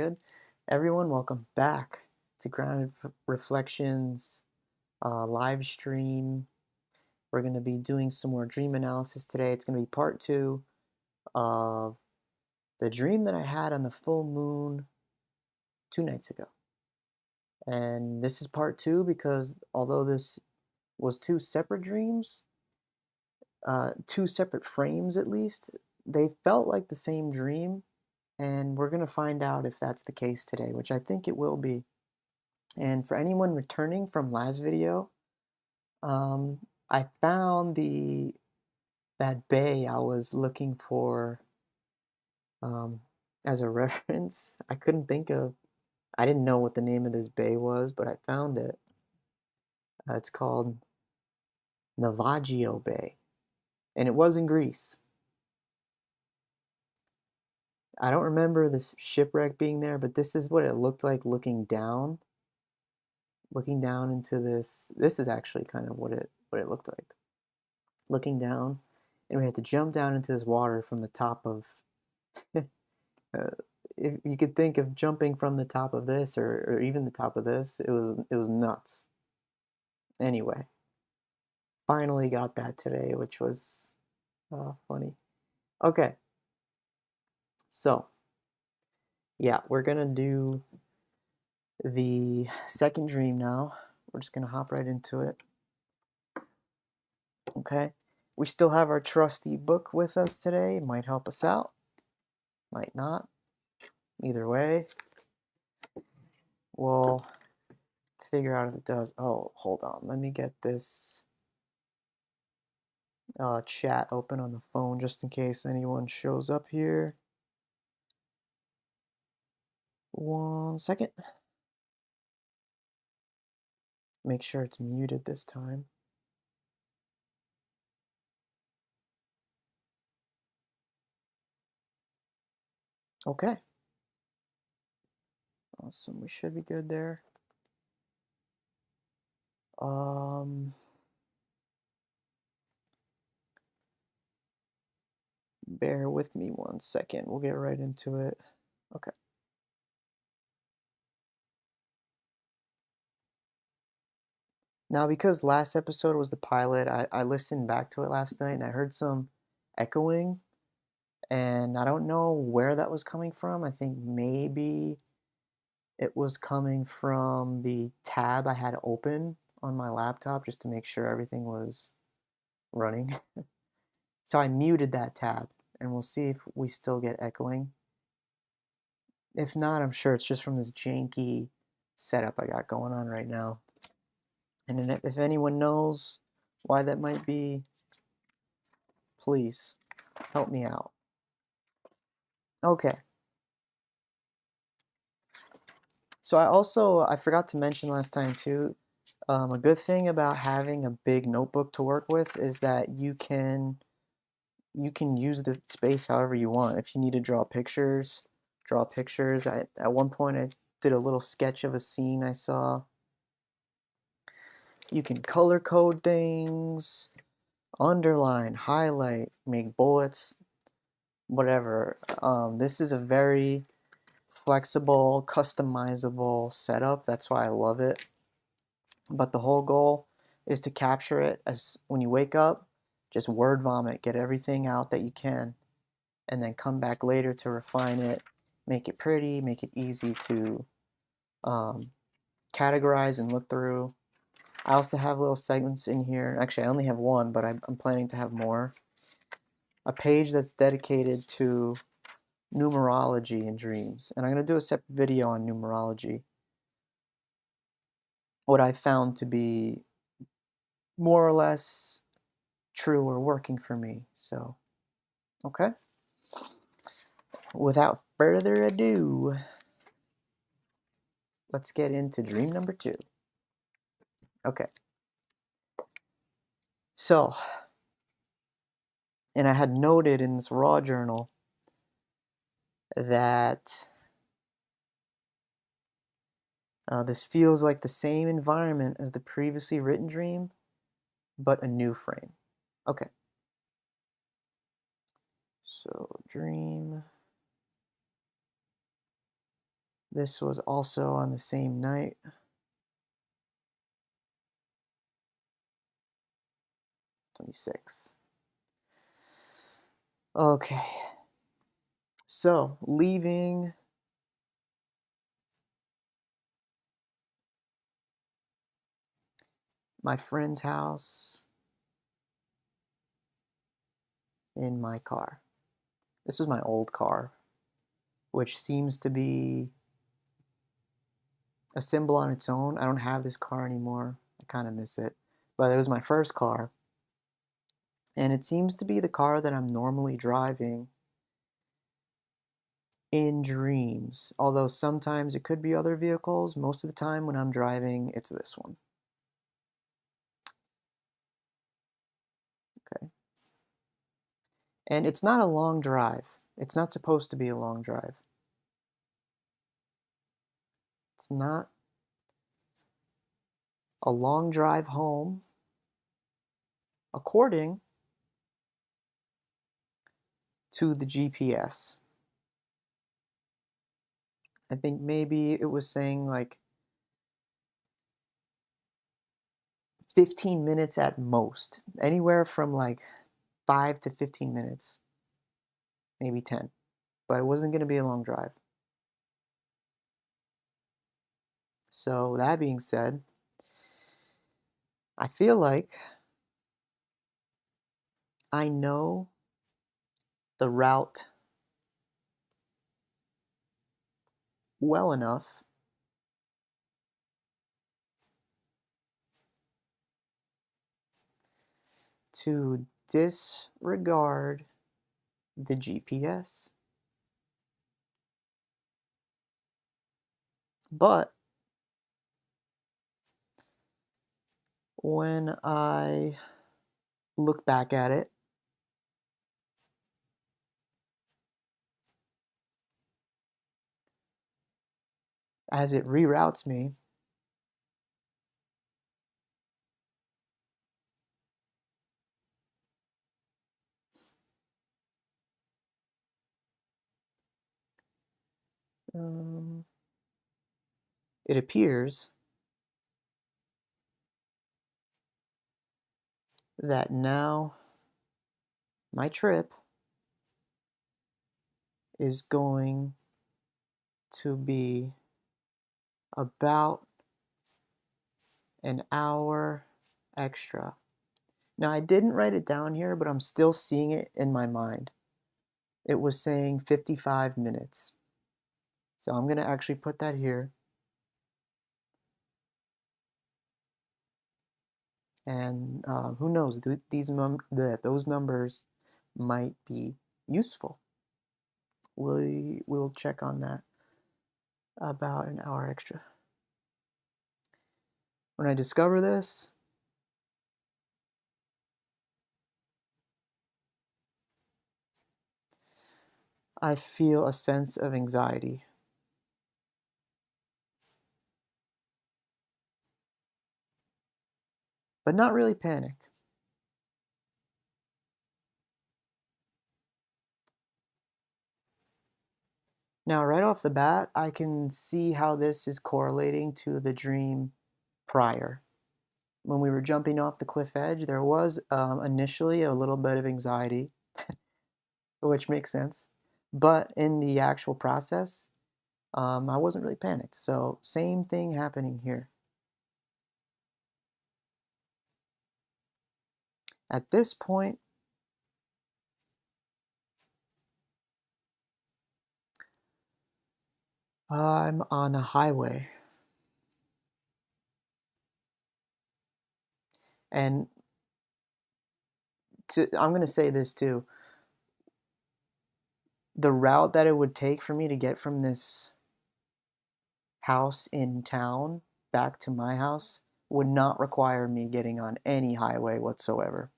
Good. Everyone, welcome back to Grounded Reflections live stream. We're going to be doing some more dream analysis today. It's going to be part 2 of the dream that I had on the full moon 2 nights ago. And this is part 2 because although this was 2 separate dreams, 2 separate frames at least, they felt like the same dream. And we're going to find out if that's the case today, which I think it will be. And for anyone returning from last video, I found that bay I was looking for as a reference. I didn't know what the name of this bay was, but I found it. It's called Navajo Bay, and it was in Greece. I don't remember this shipwreck being there, but this is what it looked like looking down into this. This is actually kind of what it looked like. Looking down, and we had to jump down into this water from the top of if you could think of jumping from the top of this or even the top of this, it was nuts. Anyway, finally got that today, which was funny. Okay, so yeah, we're gonna do the second dream now. We're just gonna hop right into it. Okay, we still have our trusty book with us today. It might help us out, might not. Either way, we'll figure out if it does. Oh, hold on. Let me get this chat open on the phone just in case anyone shows up here. 1 second. Make sure it's muted this time. Okay. Awesome. We should be good there. Bear with me 1 second. We'll get right into it. Okay. Now, because last episode was the pilot, I listened back to it last night and I heard some echoing, and I don't know where that was coming from. I think maybe it was coming from the tab I had open on my laptop just to make sure everything was running. So I muted that tab, and we'll see if we still get echoing. If not, I'm sure it's just from this janky setup I got going on right now. And if anyone knows why that might be, please help me out. Okay. So I forgot to mention last time too, a good thing about having a big notebook to work with is that you can use the space however you want. If you need to draw pictures, draw pictures. At one point I did a little sketch of a scene I saw. You can color code things, underline, highlight, make bullets, whatever. This is a very flexible, customizable setup. That's why I love it. But the whole goal is to capture it as when you wake up, just word vomit, get everything out that you can, and then come back later to refine it, make it pretty, make it easy to categorize and look through. I also have little segments in here. Actually, I only have one, but I'm planning to have more. A page that's dedicated to numerology and dreams. And I'm going to do a separate video on numerology. What I found to be more or less true or working for me. So, okay. Without further ado, let's get into dream number 2. Okay. So, and I had noted in this raw journal that this feels like the same environment as the previously written dream, but a new frame. Okay. So, dream This was also on the same night. '26. Okay. So, leaving my friend's house in my car. This was my old car, which seems to be a symbol on its own. I don't have this car anymore. I kind of miss it. But it was my first car. And it seems to be the car that I'm normally driving in dreams. Although sometimes it could be other vehicles. Most of the time when I'm driving, it's this one. Okay. And it's not a long drive. It's not supposed to be a long drive. It's not a long drive home, according to the GPS. I think maybe it was saying like 15 minutes at most. Anywhere from like 5 to 15 minutes, maybe 10. But it wasn't going to be a long drive. So, that being said, I feel like I know the route well enough to disregard the GPS. But when I look back at it, as it reroutes me, it appears that now my trip is going to be about an hour extra. Now, I didn't write it down here, but I'm still seeing it in my mind. It was saying 55 minutes. So I'm going to actually put that here. And who knows, those numbers might be useful. We'll check on that. About an hour extra. When I discover this, I feel a sense of anxiety. But not really panic. Now, right off the bat, I can see how this is correlating to the dream prior. When we were jumping off the cliff edge, there was initially a little bit of anxiety, which makes sense. But in the actual process, I wasn't really panicked. So, same thing happening here. At this point, I'm on a highway. And I'm going to say this too. The route that it would take for me to get from this house in town back to my house would not require me getting on any highway whatsoever.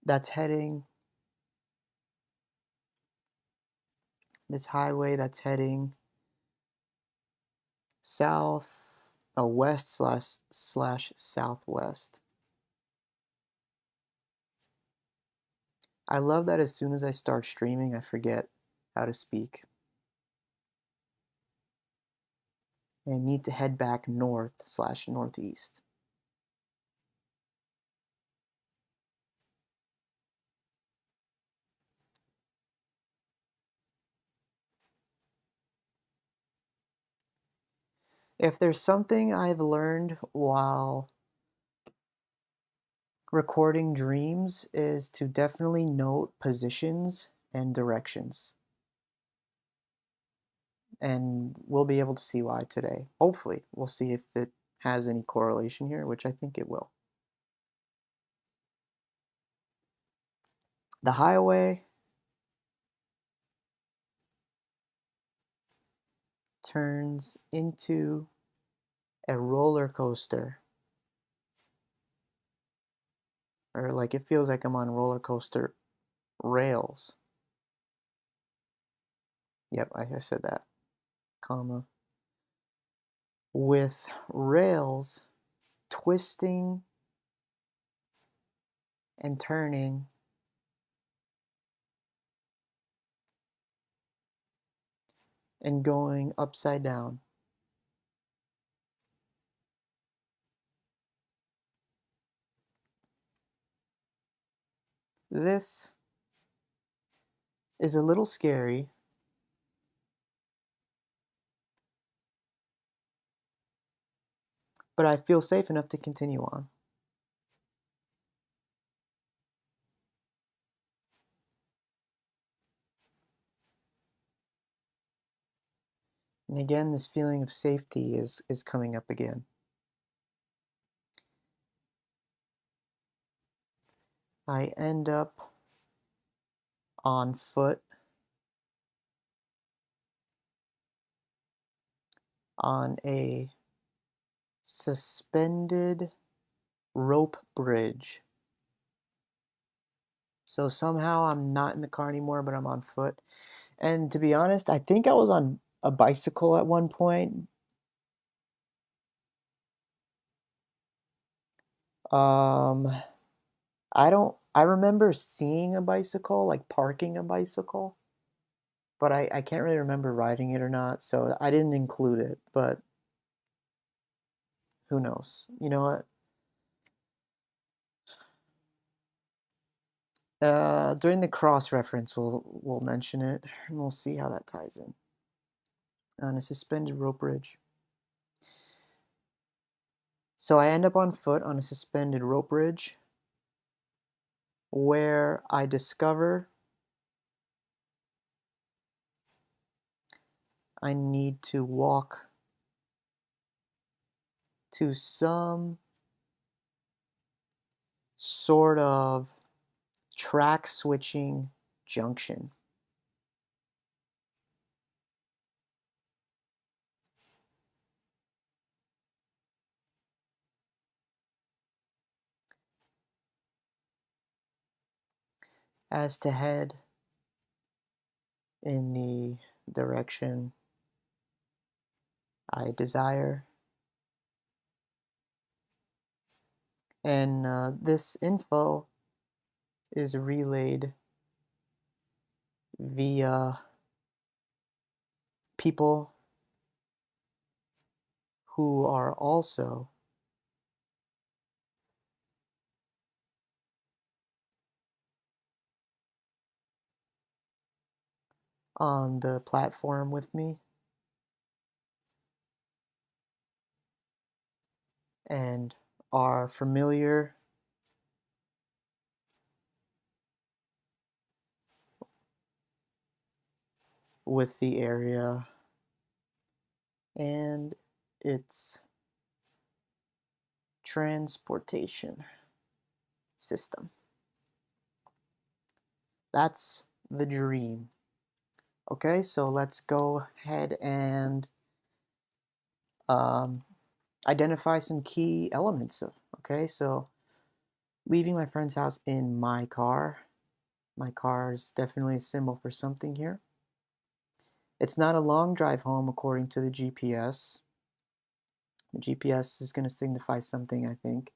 That's heading, this highway that's heading south, west slash southwest. I love that as soon as I start streaming, I forget how to speak. And need to head back north/northeast. If there's something I've learned while recording dreams is to definitely note positions and directions. And we'll be able to see why today. Hopefully, we'll see if it has any correlation here, which I think it will. The highway turns into a roller coaster. Or like it feels like I'm on roller coaster rails. Yep, I said that, comma. With rails twisting and turning and going upside down. This is a little scary, but I feel safe enough to continue on. And again, this feeling of safety is coming up again. I end up on foot on a suspended rope bridge. So somehow I'm not in the car anymore, but I'm on foot. And to be honest, I think I was on a bicycle at one point. Um, I remember seeing a bicycle, like parking a bicycle, but I can't really remember riding it or not, so I didn't include it, but who knows? You know what? During the cross reference, we'll mention it, and we'll see how that ties in. On a suspended rope bridge. So I end up on foot on a suspended rope bridge, where I discover I need to walk to some sort of track switching junction. As to head in the direction I desire. And this info is relayed via people who are also on the platform with me and are familiar with the area and its transportation system. That's the dream. Okay, so let's go ahead and identify some key elements. Okay, so leaving my friend's house in my car. My car is definitely a symbol for something here. It's not a long drive home according to the GPS. The GPS is going to signify something, I think.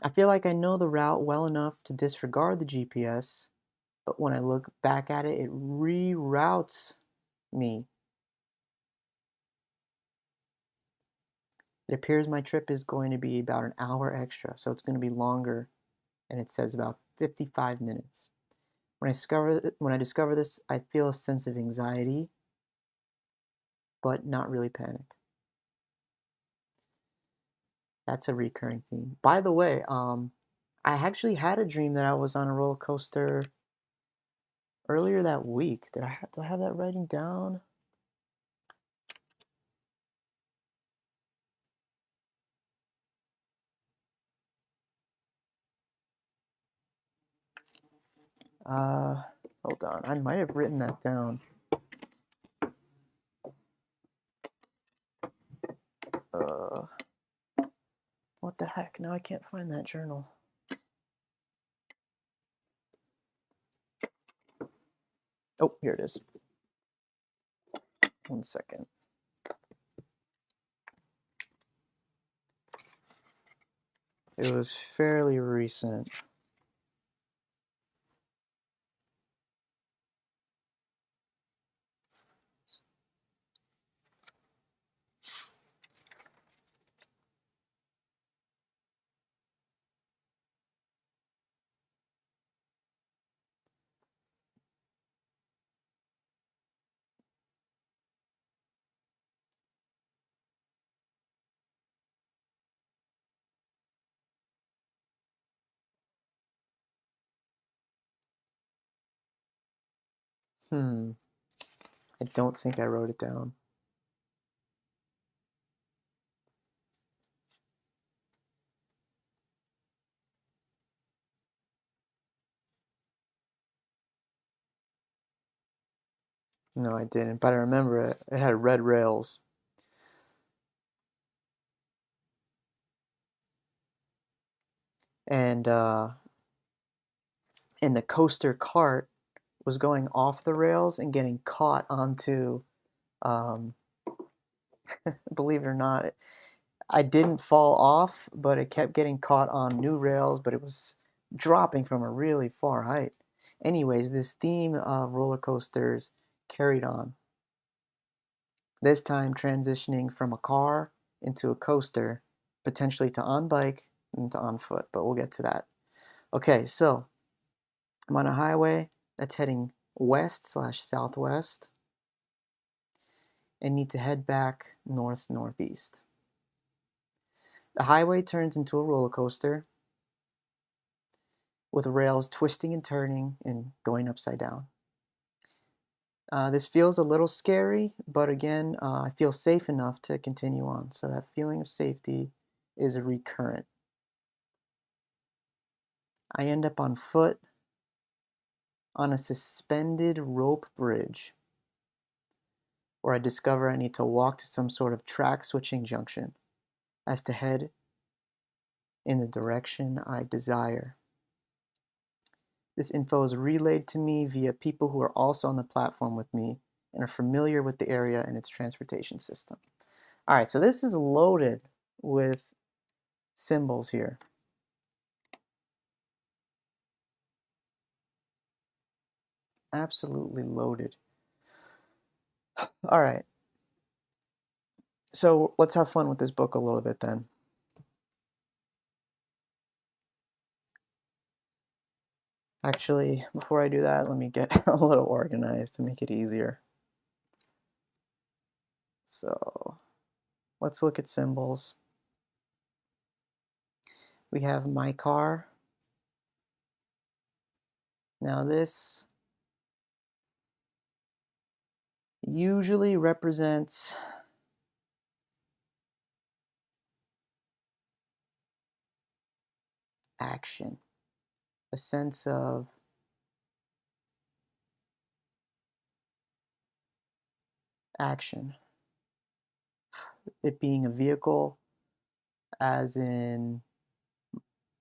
I feel like I know the route well enough to disregard the GPS but when I look back at it, it reroutes me. It appears my trip is going to be about an hour extra, so it's going to be longer, and it says about 55 minutes. When I discover this, I feel a sense of anxiety, but not really panic. That's a recurring theme. By the way, I actually had a dream that I was on a roller coaster earlier that week. Do I have that writing down? Hold on. I might have written that down. What the heck? Now I can't find that journal. Oh, here it is. 1 second. It was fairly recent. I don't think I wrote it down. No, I didn't, but I remember it. It had red rails. And the coaster cart was going off the rails and getting caught onto, believe it or not, I didn't fall off, but it kept getting caught on new rails, but it was dropping from a really far height. Anyways, this theme of roller coasters carried on. This time transitioning from a car into a coaster, potentially to on bike and to on foot, but we'll get to that. Okay, so I'm on a highway that's heading west/southwest and need to head back north-northeast. The highway turns into a roller coaster with rails twisting and turning and going upside down. This feels a little scary, but again, I feel safe enough to continue on. So that feeling of safety is recurrent. I end up on foot on a suspended rope bridge where I discover I need to walk to some sort of track switching junction as to head in the direction I desire. This info is relayed to me via people who are also on the platform with me and are familiar with the area and its transportation system. All right, so this is loaded with symbols here. Absolutely loaded. All right. So let's have fun with this book a little bit then. Actually, before I do that, let me get a little organized to make it easier. So let's look at symbols. We have my car. Now this usually represents action, a sense of action. It being a vehicle, as in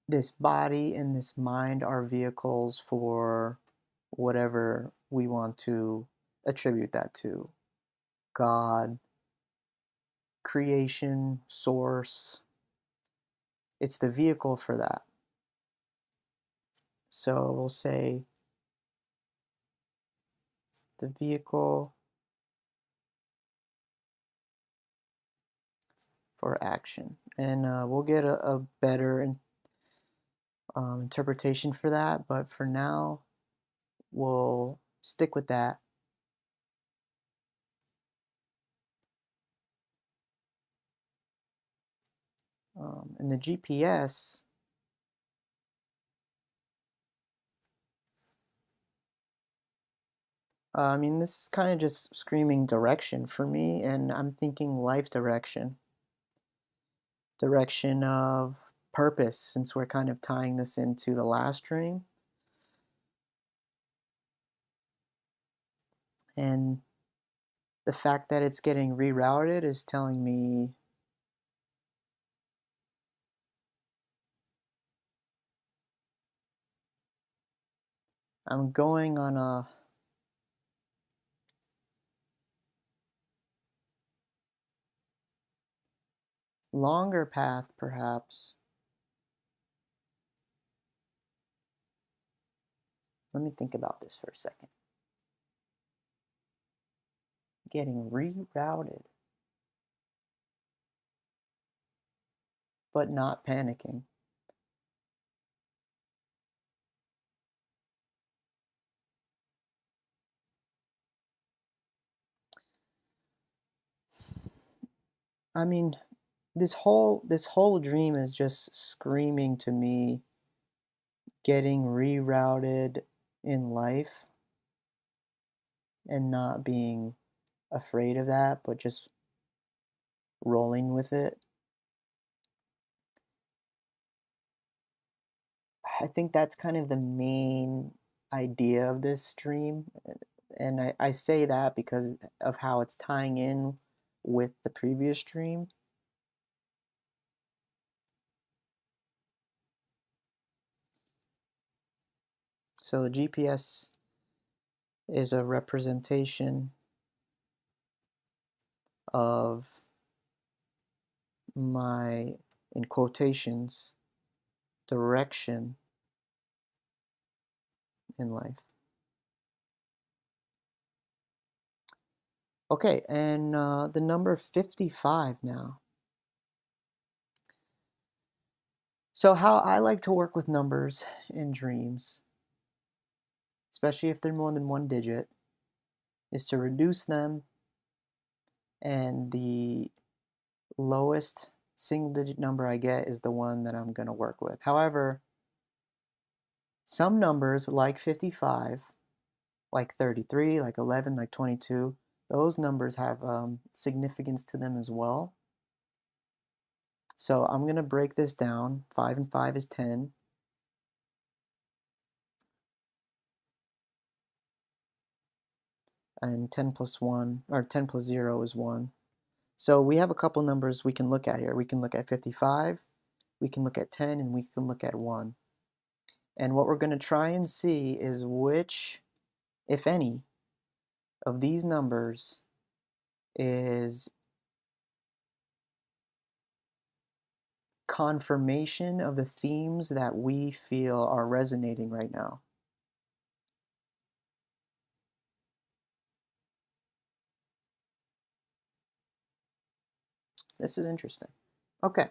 this body and this mind are vehicles for whatever we want to attribute that to. God, creation, source. It's the vehicle for that. So we'll say the vehicle for action. And we'll get a better interpretation for that, but for now, we'll stick with that. And the GPS, I mean, this is kind of just screaming direction for me, and I'm thinking life direction. Direction of purpose, since we're kind of tying this into the last dream. And the fact that it's getting rerouted is telling me I'm going on a longer path, perhaps. Let me think about this for a second. Getting rerouted, but not panicking. I mean, this whole dream is just screaming to me getting rerouted in life and not being afraid of that, but just rolling with it. I think that's kind of the main idea of this dream. And I say that because of how it's tying in with the previous dream. So the GPS is a representation of my, in quotations, direction in life. Okay, and the number 55 now. So how I like to work with numbers in dreams, especially if they're more than one digit, is to reduce them, and the lowest single digit number I get is the one that I'm going to work with. However, some numbers like 55, like 33, like 11, like 22, those numbers have significance to them as well. So I'm going to break this down. 5 and 5 is 10. And 10 plus 1, or 10 plus 0 is 1. So we have a couple numbers we can look at here. We can look at 55, we can look at 10, and we can look at 1. And what we're going to try and see is which, if any, of these numbers is confirmation of the themes that we feel are resonating right now. This is interesting. Okay.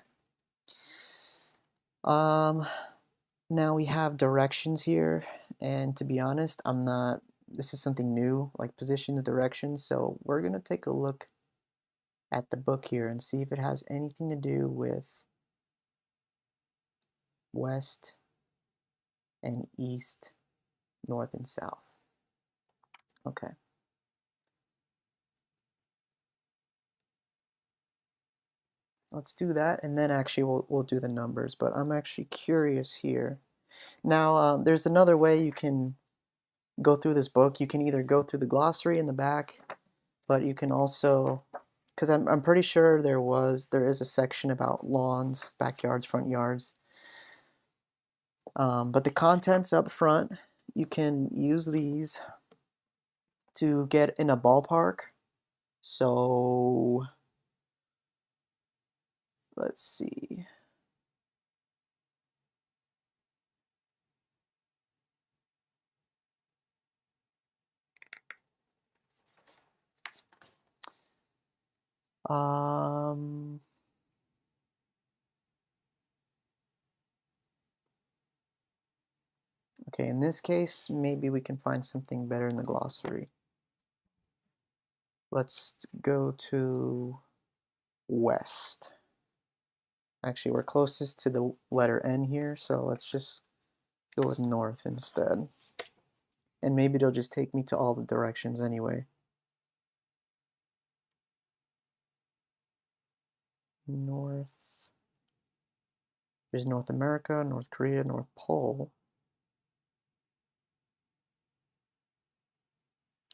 Now we have directions here, and to be honest, this is something new, like positions, directions, so we're going to take a look at the book here and see if it has anything to do with west and east, north and south. Okay. Let's do that, and then actually we'll do the numbers, but I'm actually curious here. Now, there's another way you can go through this book. You can either go through the glossary in the back, but you can also, because I'm pretty sure there is a section about lawns, backyards, front yards. But the contents up front, you can use these to get in a ballpark. So let's see. Um, okay, in this case, maybe we can find something better in the glossary. Let's go to west. Actually, we're closest to the letter N here, so let's just go with north instead. And maybe it'll just take me to all the directions anyway. North. There's North America, North Korea, North Pole.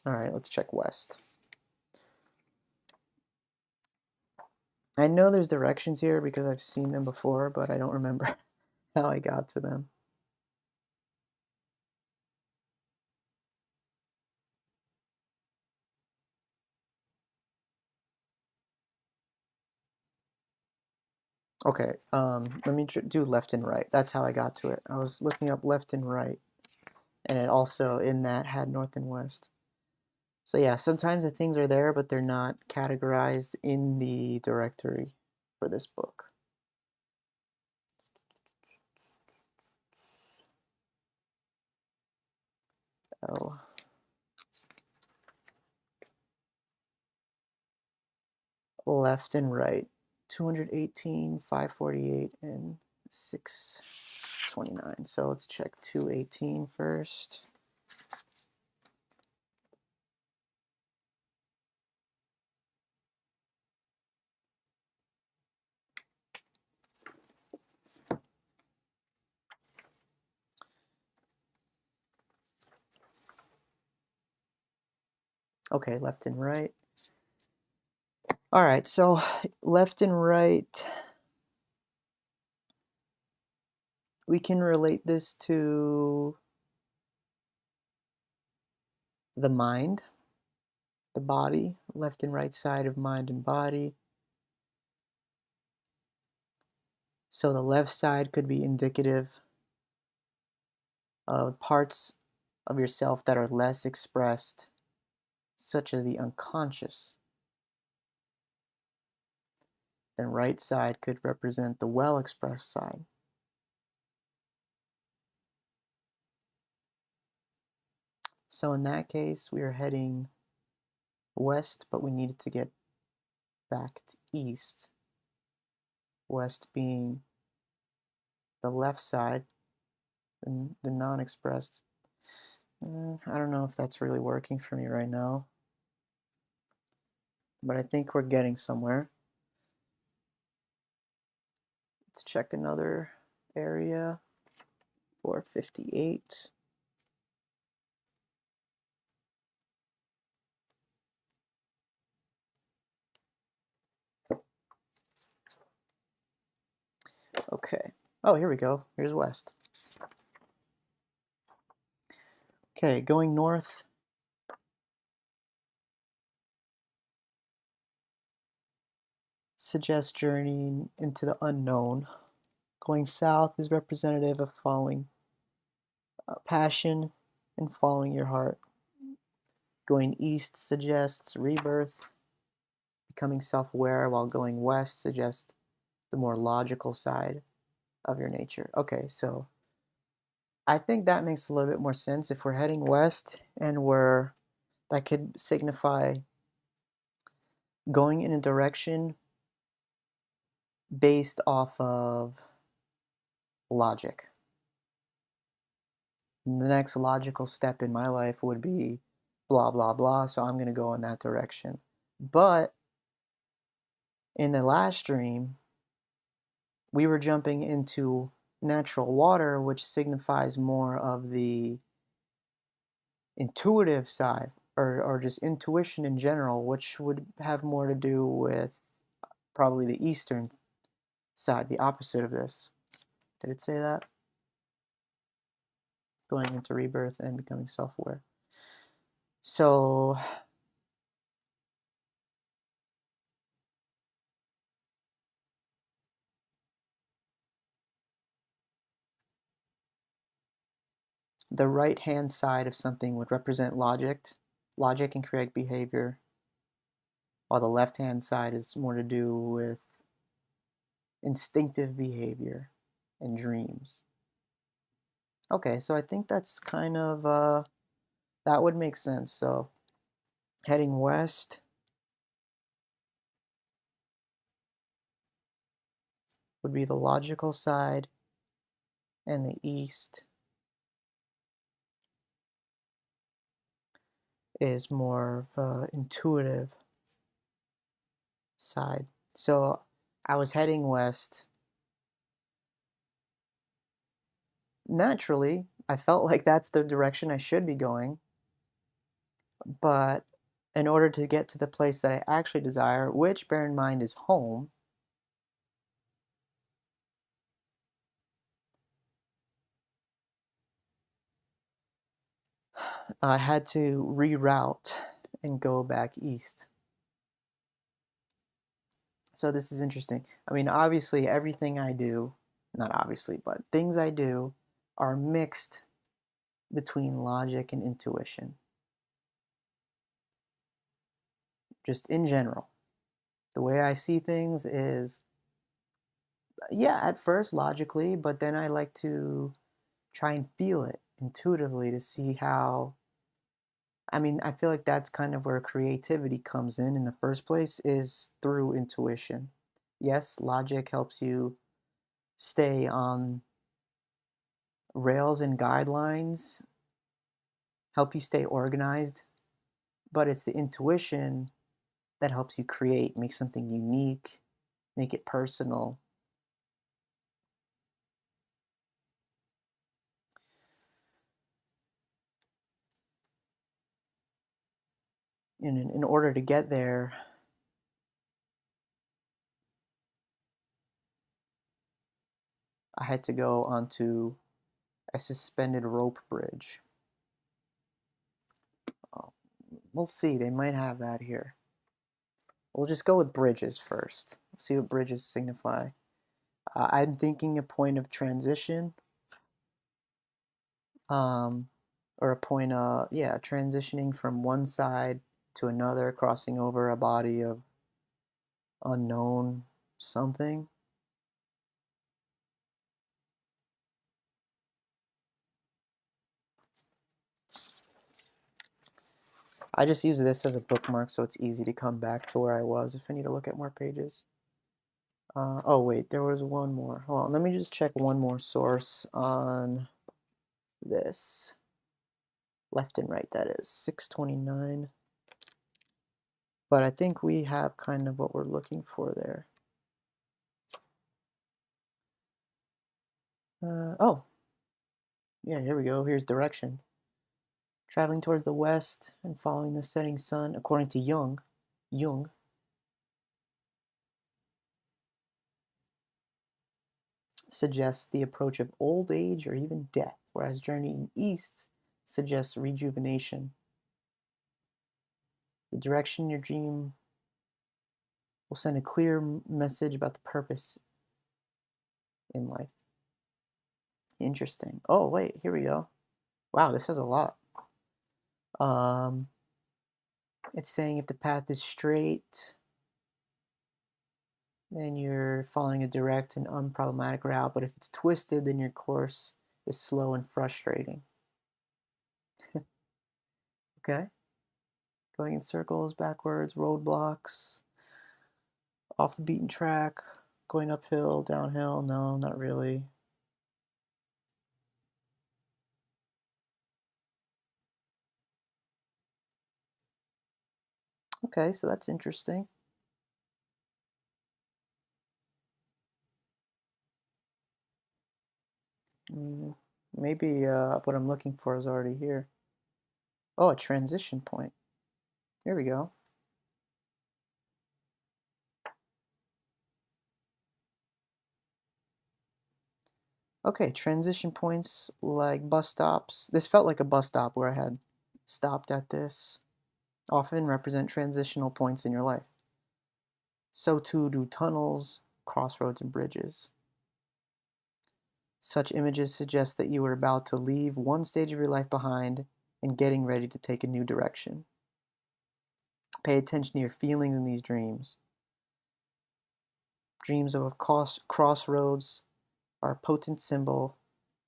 All right, let's check west. I know there's directions here because I've seen them before, but I don't remember how I got to them. Okay, let me do left and right. That's how I got to it. I was looking up left and right, and it also in that had north and west. So yeah, sometimes the things are there, but they're not categorized in the directory for this book. Oh. Left and right. 218, 548, and 629. So let's check 218 first. Okay, left and right. All right, so left and right, we can relate this to the mind, the body, left and right side of mind and body. So the left side could be indicative of parts of yourself that are less expressed, such as the unconscious. Then right side could represent the well-expressed side. So in that case, we are heading west, but we needed to get back to east. West being the left side, the non-expressed. I don't know if that's really working for me right now, but I think we're getting somewhere. Let's check another area. 458. Okay. Oh, here we go. Here's west. Okay, going north. Suggests journeying into the unknown. Going south is representative of following passion and following your heart. Going east suggests rebirth, becoming self-aware, while going west suggests the more logical side of your nature. Okay, so I think that makes a little bit more sense. If we're heading west and that could signify going in a direction based off of logic. The next logical step in my life would be blah, blah, blah, so I'm going to go in that direction. But in the last dream, we were jumping into natural water, which signifies more of the intuitive side, or just intuition in general, which would have more to do with probably the eastern side, the opposite of this. Did it say that? Going into rebirth and becoming self-aware. So the right-hand side of something would represent logic and correct behavior. while the left-hand side is more to do with instinctive behavior and dreams. Okay, so I think that's kind of, that would make sense. So heading west would be the logical side, and the east is more of an intuitive side. So I was heading west. Naturally, I felt like that's the direction I should be going, but in order to get to the place that I actually desire, which bear in mind is home, I had to reroute and go back east. So this is interesting. I mean, obviously, everything I do, not obviously, but things I do are mixed between logic and intuition. Just in general. The way I see things is, yeah, at first logically, but then I like to try and feel it intuitively to see how. I mean, I feel like that's kind of where creativity comes in the first place, is through intuition. Yes, logic helps you stay on rails and guidelines, help you stay organized, but it's the intuition that helps you create, make something unique, make it personal. In order to get there, I had to go onto a suspended rope bridge. Oh, we'll see, they might have that here. We'll just go with bridges first. See what bridges signify. I'm thinking a point of transition, um, or a point of, yeah, transitioning from one side to another, crossing over a body of unknown something. I just use this as a bookmark so it's easy to come back to where I was if I need to look at more pages. Oh wait, there was one more. Hold on, let me just check one more source on this. Left and right, that is 629. But I think we have kind of what we're looking for there. Oh, yeah, here we go. Here's direction. Traveling towards the west and following the setting sun, according to Jung suggests the approach of old age or even death, whereas journeying east suggests rejuvenation. The direction in your dream will send a clear message about the purpose in life. Interesting. Oh, wait, here we go. Wow, this has a lot. Um, it's saying if the path is straight, then you're following a direct and unproblematic route, but if it's twisted, then your course is slow and frustrating. Okay. Going in circles, backwards, roadblocks, off the beaten track, going uphill, downhill. No, not really. Okay, so that's interesting. Maybe what I'm looking for is already here. Oh, a transition point. Here we go. Okay, transition points like bus stops. This felt like a bus stop where I had stopped at this. Often represent transitional points in your life. So too do tunnels, crossroads, and bridges. Such images suggest that you are about to leave one stage of your life behind and getting ready to take a new direction. Pay attention to your feelings in these dreams. Dreams of a crossroads are a potent symbol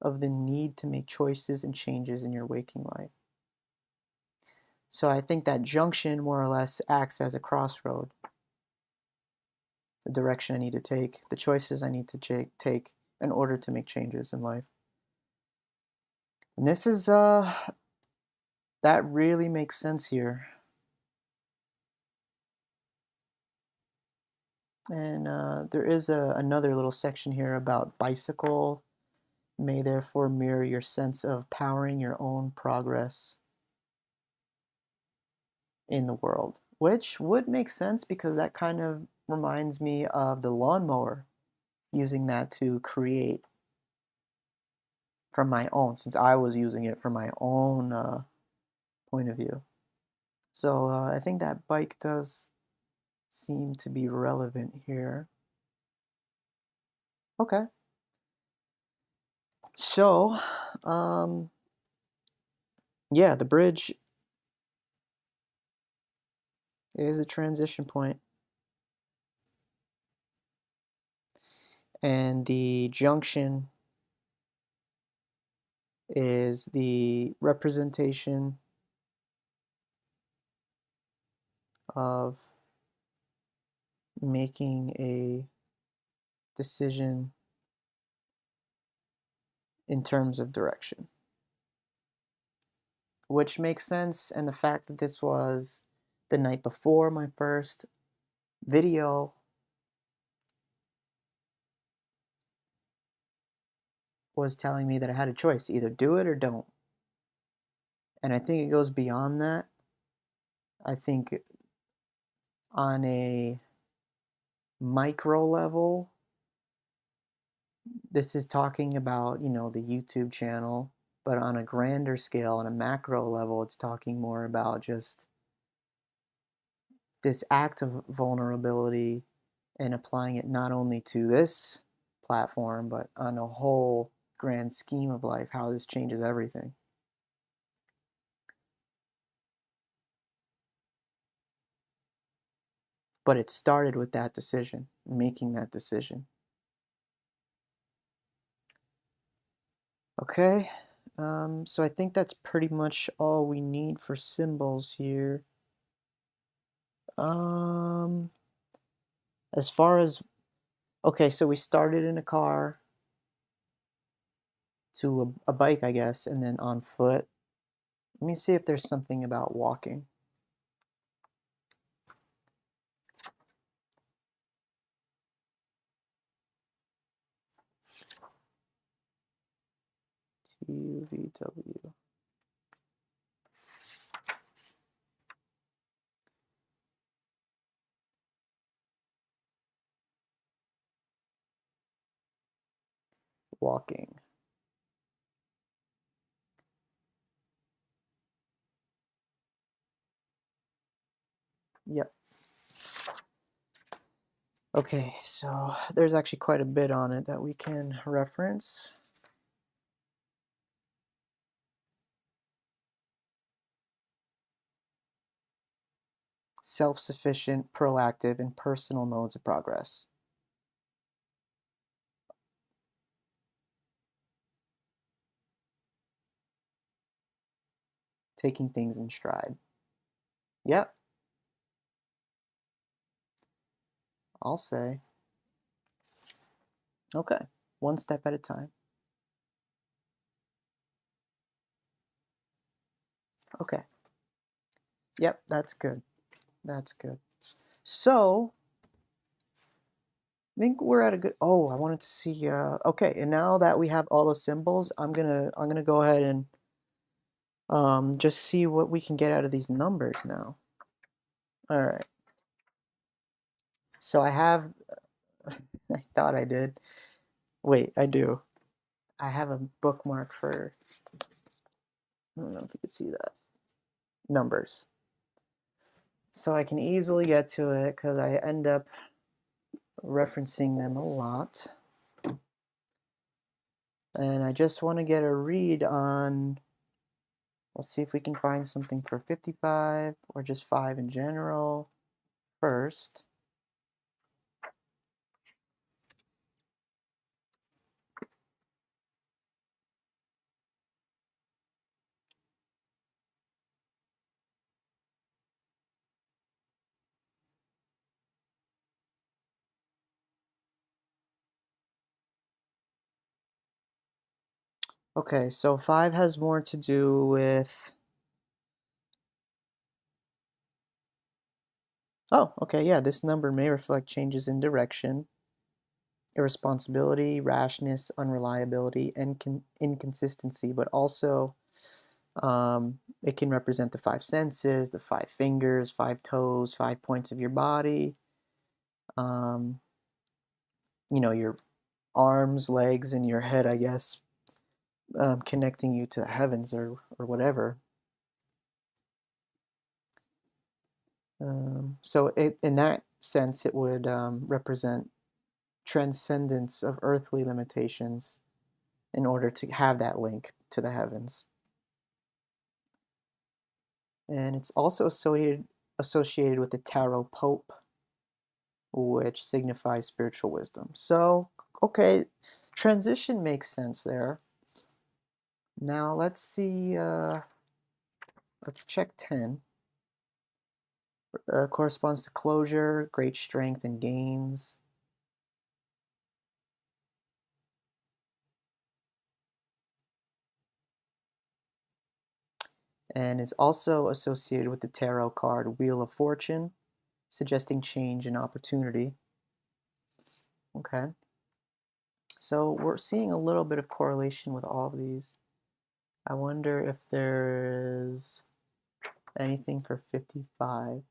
of the need to make choices and changes in your waking life. So I think that junction more or less acts as a crossroad. The direction I need to take, the choices I need to take in order to make changes in life. And this is, that really makes sense here. And there is another little section here about bicycle may therefore mirror your sense of powering your own progress in the world, which would make sense because that kind of reminds me of the lawnmower, using that to create from my own, since I was using it from my own point of view. So I think that bike does seem to be relevant here. Okay. So, yeah, the bridge is a transition point. And the junction is the representation of making a decision in terms of direction, which makes sense. And the fact that this was the night before my first video was telling me that I had a choice, either do it or don't. And I think it goes beyond that. I think on a micro level, this is talking about, the YouTube channel, but on a grander scale, on a macro level, it's talking more about just this act of vulnerability and applying it not only to this platform, but on a whole grand scheme of life, how this changes everything. But it started with that decision, making that decision. Okay, so I think that's pretty much all we need for symbols here. As far as, okay, so we started in a car to a bike, I guess, and then on foot. Let me see if there's something about walking. TVW. Walking. Yep. Okay, so there's actually quite a bit on it that we can reference. Self-sufficient, proactive, and personal modes of progress. Taking things in stride. Yep. I'll say. Okay, one step at a time. Okay. Yep, that's good. That's good. So, I think we're at a good, oh, I wanted to see, okay, and now that we have all the symbols, I'm gonna go ahead and just see what we can get out of these numbers now. All right. So I have, I thought I did. Wait, I do. I have a bookmark for, I don't know if you can see that, numbers. So I can easily get to it because I end up referencing them a lot. And I just want to get a read on Let's see if we can find something for 55 or just 5 in general first. Okay, so 5 has more to do with, oh, okay, yeah, this number may reflect changes in direction, irresponsibility, rashness, unreliability, and inconsistency, but also it can represent the 5 senses, the 5 fingers, 5 toes, 5 points of your body, um, your arms, legs, and your head, I guess, connecting you to the heavens or whatever. So in that sense, it would represent transcendence of earthly limitations in order to have that link to the heavens. And it's also associated with the Tarot Pope, which signifies spiritual wisdom. So, okay, transition makes sense there. Now let's see, let's check 10. Corresponds to closure, great strength, and gains. And is also associated with the tarot card Wheel of Fortune, suggesting change and opportunity. Okay. So we're seeing a little bit of correlation with all of these. I wonder if there is anything for 55,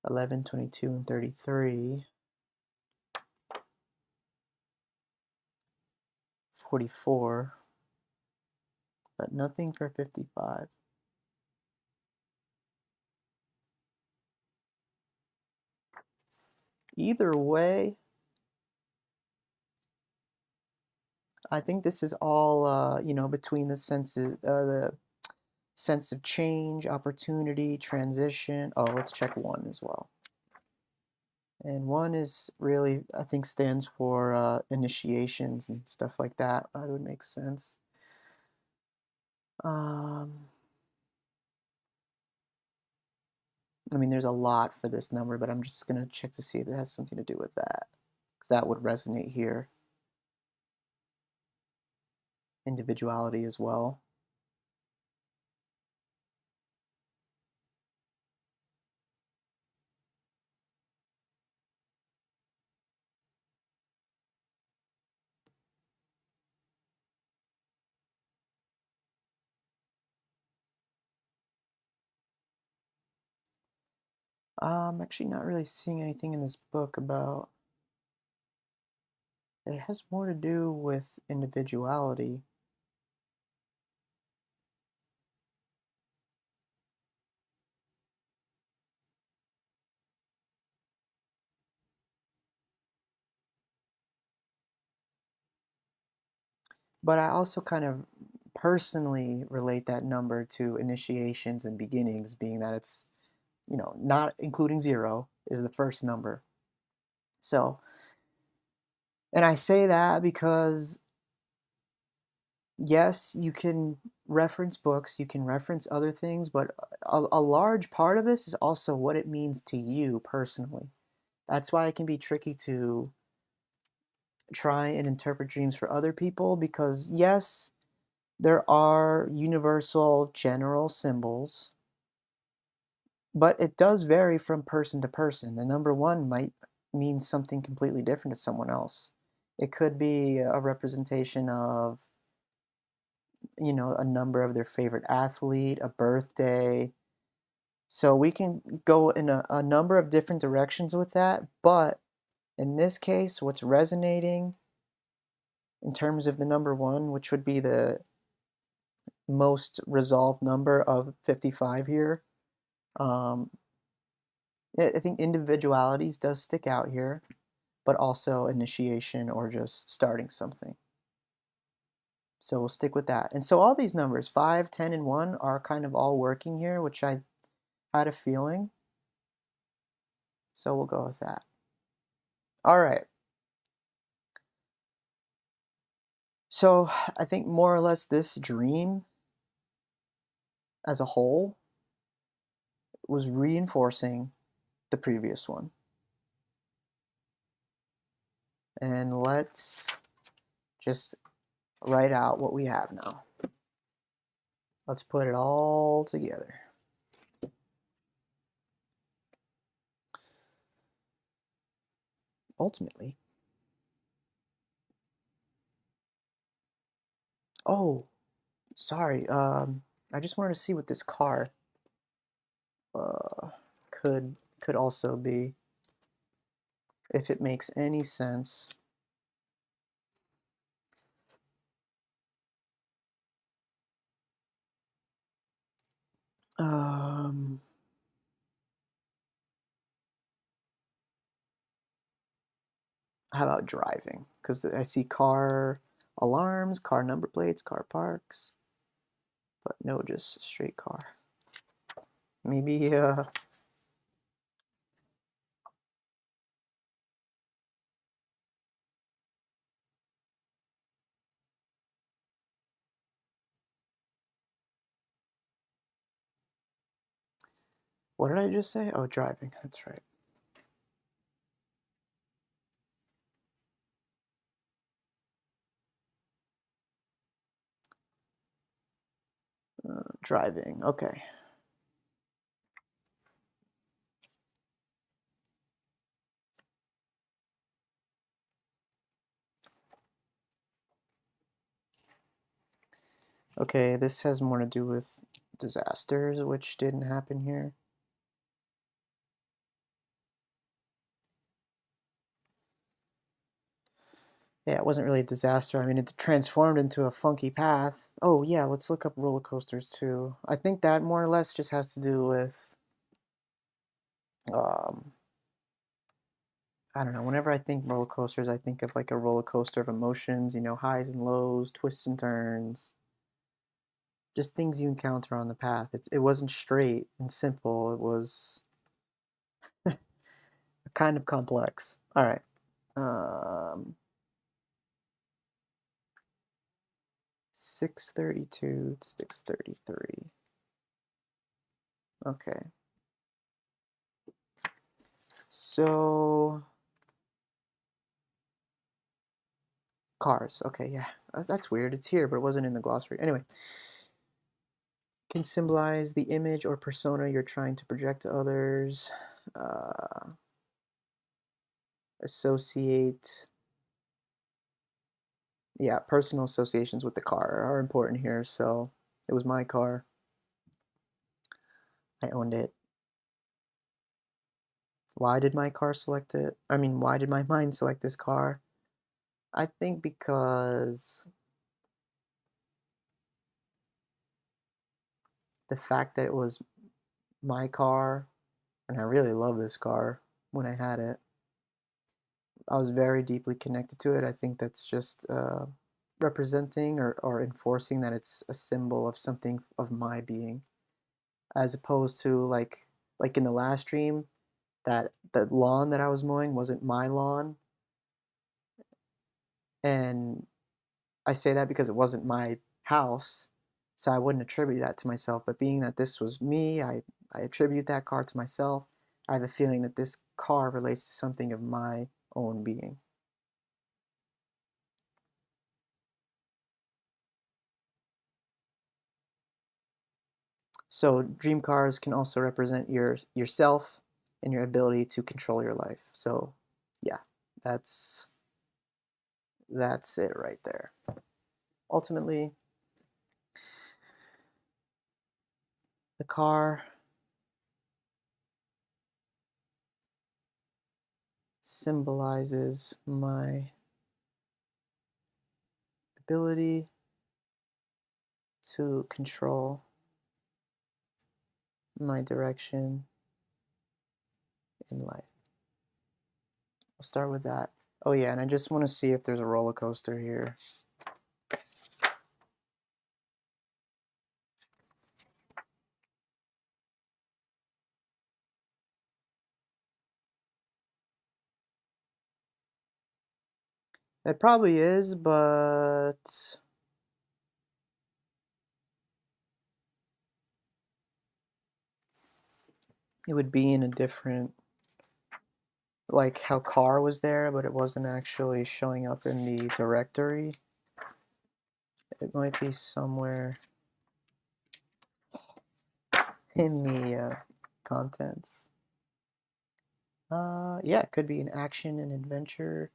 11, 22, and 33, 44, but nothing for 55. Either way, I think this is all, between the senses, the sense of change, opportunity, transition. Oh, let's check 1 as well. And 1 is really, I think, stands for initiations and stuff like that. That would make sense. I mean, there's a lot for this number, but I'm just going to check to see if it has something to do with that, because that would resonate here. Individuality as well. I'm actually not really seeing anything in this book about. It has more to do with individuality. But I also kind of personally relate that number to initiations and beginnings, being that it's, not including 0 is the first number. So, and I say that because, yes, you can reference books, you can reference other things, but a large part of this is also what it means to you personally. That's why it can be tricky to try and interpret dreams for other people, because yes, there are universal general symbols, but it does vary from person to person. The number 1 might mean something completely different to someone else. It could be a representation of, a number of their favorite athlete, a birthday. So we can go in a number of different directions with that, but in this case, what's resonating in terms of the number 1, which would be the most resolved number of 55 here, um, I think individualities does stick out here, but also initiation or just starting something. So we'll stick with that. And so all these numbers, 5, 10, and 1, are kind of all working here, which I had a feeling. So we'll go with that. All right. So I think more or less this dream as a whole was reinforcing the previous one. And let's just write out what we have now. Let's put it all together. Ultimately, oh, sorry, I just wanted to see what this car could also be, if it makes any sense. How about driving? Because I see car alarms, car number plates, car parks, but no, just straight car. Maybe, what did I just say? Oh, driving, that's right. Driving, okay. Okay, this has more to do with disasters, which didn't happen here. Yeah, it wasn't really a disaster. I mean, it transformed into a funky path. Oh, yeah, let's look up roller coasters too. I think that more or less just has to do with, I don't know, whenever I think roller coasters, I think of like a roller coaster of emotions, you know, highs and lows, twists and turns, just things you encounter on the path. It wasn't straight and simple, it was kind of complex. All right. 632 to 633. Okay. So cars. Okay, yeah. That's weird. It's here, but it wasn't in the glossary. Anyway, can symbolize the image or persona you're trying to project to others. Associate. Yeah, personal associations with the car are important here. So it was my car. I owned it. Why did my car select it? I mean, why did my mind select this car? I think because the fact that it was my car, and I really love this car when I had it. I was very deeply connected to it. I think that's just representing or enforcing that it's a symbol of something of my being, as opposed to like in the last dream, that the lawn that I was mowing wasn't my lawn, and I say that because it wasn't my house, so I wouldn't attribute that to myself. But being that this was me, I attribute that car to myself. I have a feeling that this car relates to something of my own being. So dream cars can also represent yourself and your ability to control your life. So yeah, that's that's it right there. Ultimately, the car symbolizes my ability to control my direction in life. I'll start with that. Oh yeah, and I just want to see if there's a roller coaster here. It probably is, but it would be in a different, like how car was there, but it wasn't actually showing up in the directory. It might be somewhere in the contents. Yeah, it could be an action and adventure.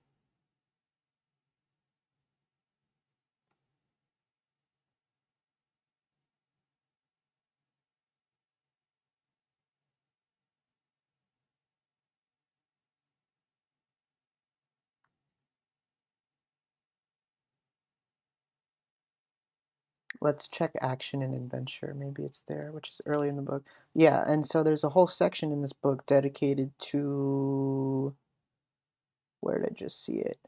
Let's check action and adventure. Maybe it's there, which is early in the book. Yeah, and so there's a whole section in this book dedicated to, where did I just see it?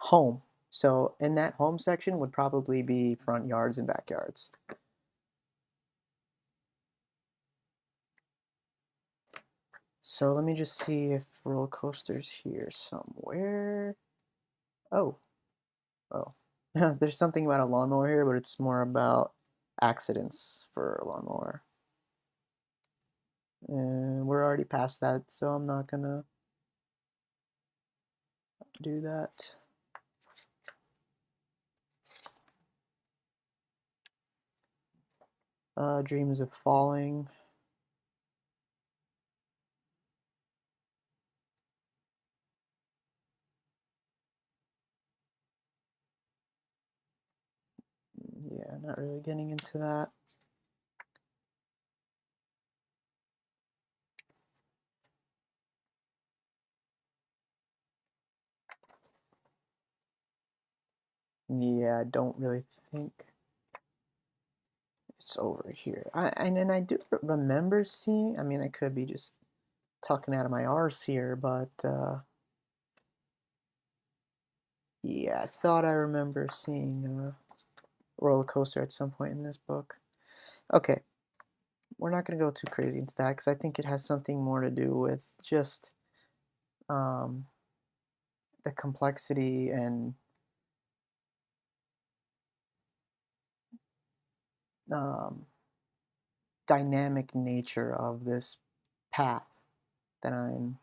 Home. So in that home section would probably be front yards and backyards. So let me just see if roller coaster's here somewhere. Oh, oh. There's something about a lawnmower here, but it's more about accidents for a lawnmower. And we're already past that, so I'm not gonna do that. Dreams of falling. Yeah, not really getting into that. Yeah, I don't really think it's over here. And I do remember seeing, I mean, I could be just talking out of my arse here, but yeah, I thought I remember seeing a roller coaster at some point in this book. Okay, we're not going to go too crazy into that because I think it has something more to do with just um, the complexity and um, dynamic nature of this path that I'm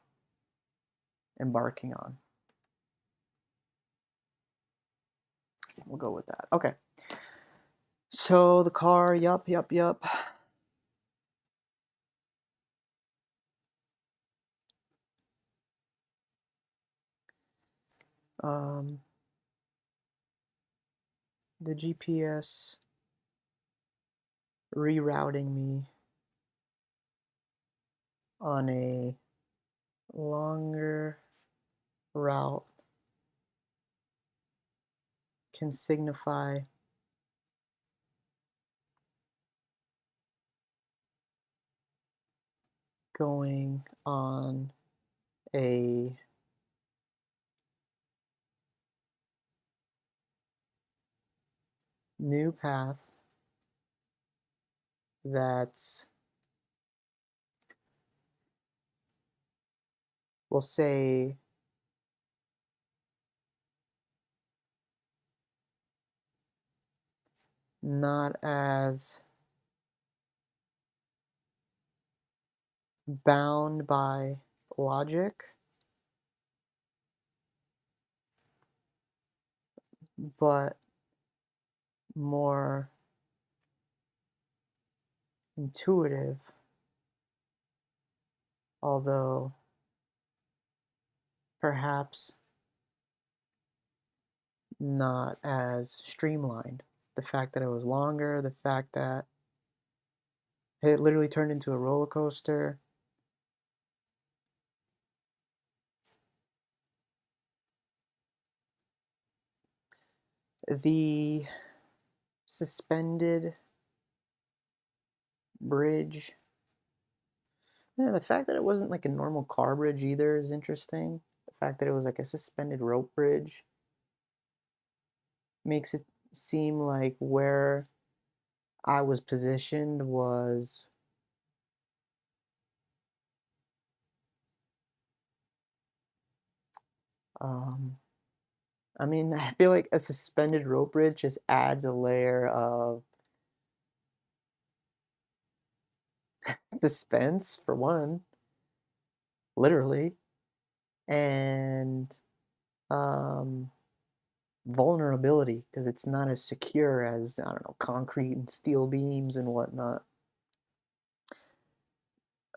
embarking on. We'll go with that. Okay. So the car, yup, yup, yup. Um, the GPS rerouting me on a longer route can signify going on a new path that's, we'll say, not as bound by logic, but more intuitive, although perhaps not as streamlined. The fact that it was longer, the fact that it literally turned into a roller coaster. The suspended bridge. Yeah, the fact that it wasn't like a normal car bridge either is interesting. The fact that it was like a suspended rope bridge makes it seem like where I was positioned was I mean, I feel like a suspended rope bridge just adds a layer of suspense, for one, literally, and um, vulnerability because it's not as secure as, I don't know, concrete and steel beams and whatnot.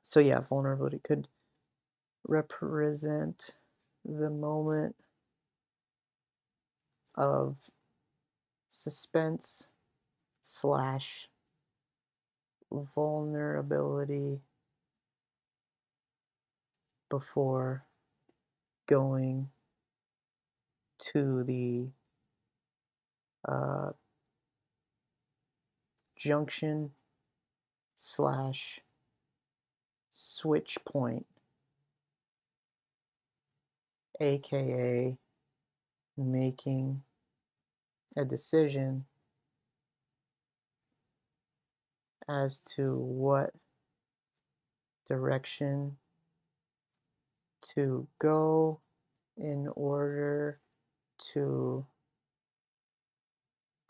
So, yeah, vulnerability could represent the moment of suspense slash vulnerability before going to the uh, junction slash switch point, aka making a decision as to what direction to go in order to,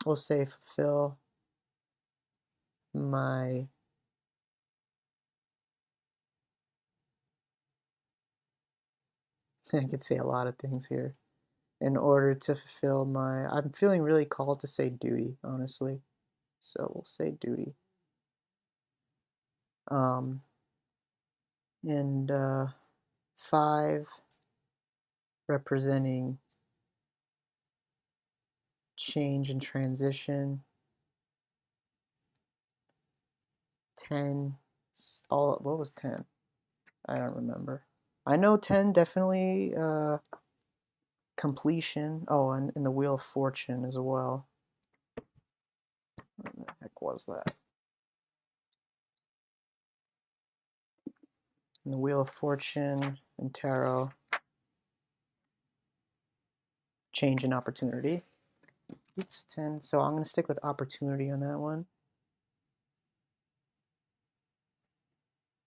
we'll say, fulfill my I could say a lot of things here. In order to fulfill my, I'm feeling really called to say duty, honestly. So we'll say duty. Um, and 5 representing change and transition. 10, all, what was 10? I don't remember. I know 10 definitely completion. Oh, and the Wheel of Fortune as well. What the heck was that? And the Wheel of Fortune and Tarot. Change and opportunity. Oops, 10. So I'm going to stick with opportunity on that one.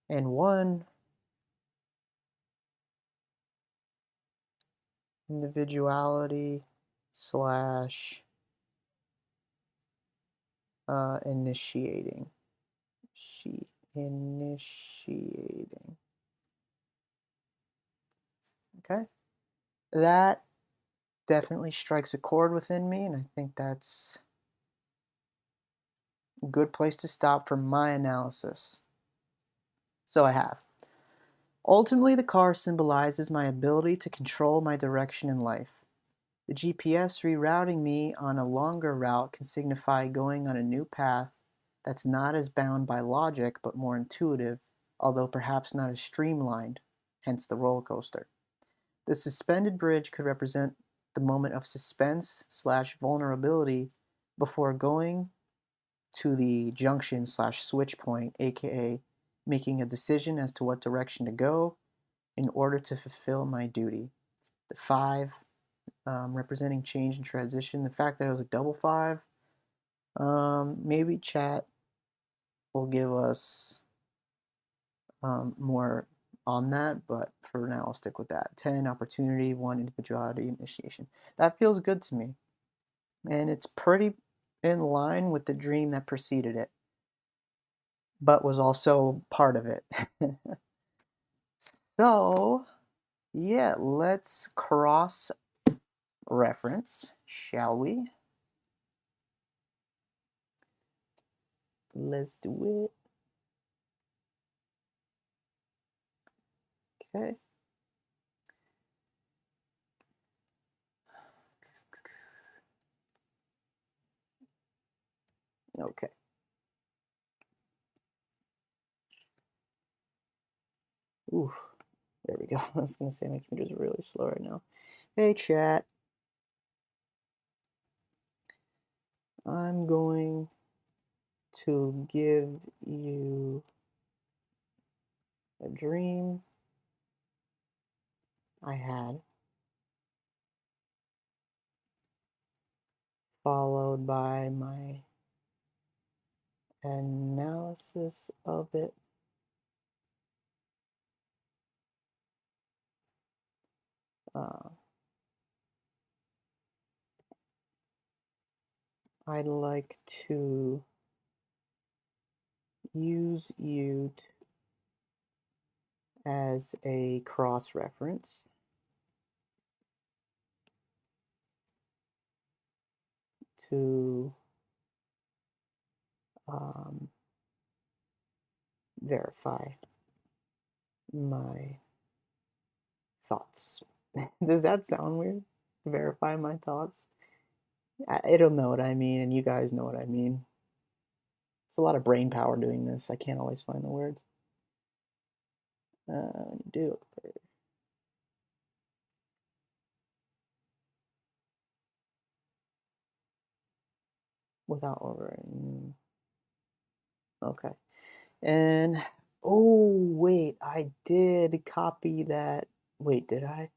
And 1, individuality slash initiating. Initiating. Okay. That definitely strikes a chord within me, and I think that's a good place to stop for my analysis. So I have. Ultimately, the car symbolizes my ability to control my direction in life. The GPS rerouting me on a longer route can signify going on a new path that's not as bound by logic but more intuitive, although perhaps not as streamlined, hence the roller coaster. The suspended bridge could represent the moment of suspense slash vulnerability before going to the junction slash switch point, aka making a decision as to what direction to go in order to fulfill my duty. The 5 representing change and transition. The fact that it was a double 5, maybe chat will give us more on that, but for now I'll stick with that. 10, opportunity, 1, individuality, initiation. That feels good to me. And it's pretty in line with the dream that preceded it, but was also part of it. So, yeah, let's cross reference, shall we? Let's do it. Okay. Okay. Oof. There we go. I was going to say my computer's really slow right now. Hey, chat. I'm going to give you a dream I had, followed by my analysis of it. I'd like to use you as a cross-reference to verify my thoughts. Does that sound weird? Verify my thoughts? It'll know what I mean, and you guys know what I mean. It's a lot of brain power doing this. I can't always find the words. Do it without overwriting. Okay. And oh wait, I did copy that. Wait, did I?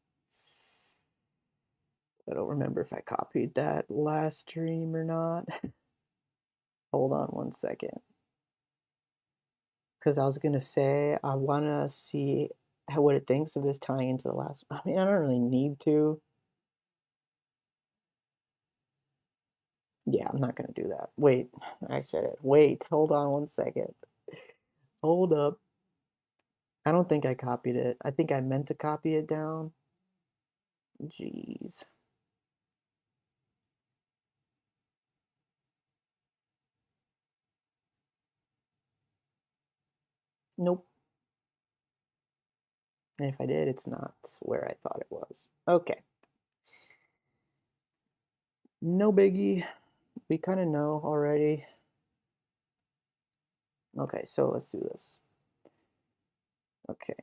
I don't remember if I copied that last stream or not. Hold on one second. Because I was gonna say I wanna see what it thinks of this tying into the last. I mean, I don't really need to. Yeah, I'm not gonna do that. Wait, I said it. Wait, hold on one second. Hold up. I don't think I copied it. I think I meant to copy it down. Jeez. Nope. And if I did, it's not where I thought it was. Okay. No biggie. We kind of know already. Okay, so let's do this. Okay.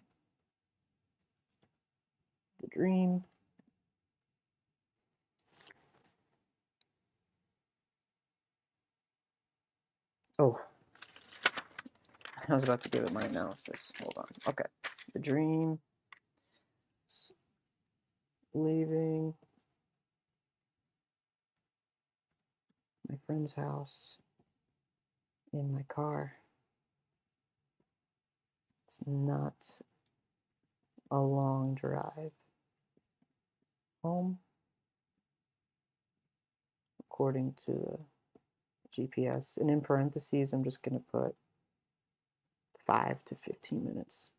The dream. Oh, I was about to give it my analysis. Hold on. Okay. The dream. Leaving my friend's house in my car. It's not a long drive home, according to the GPS. And in parentheses, I'm just going to put 5 to 15 minutes.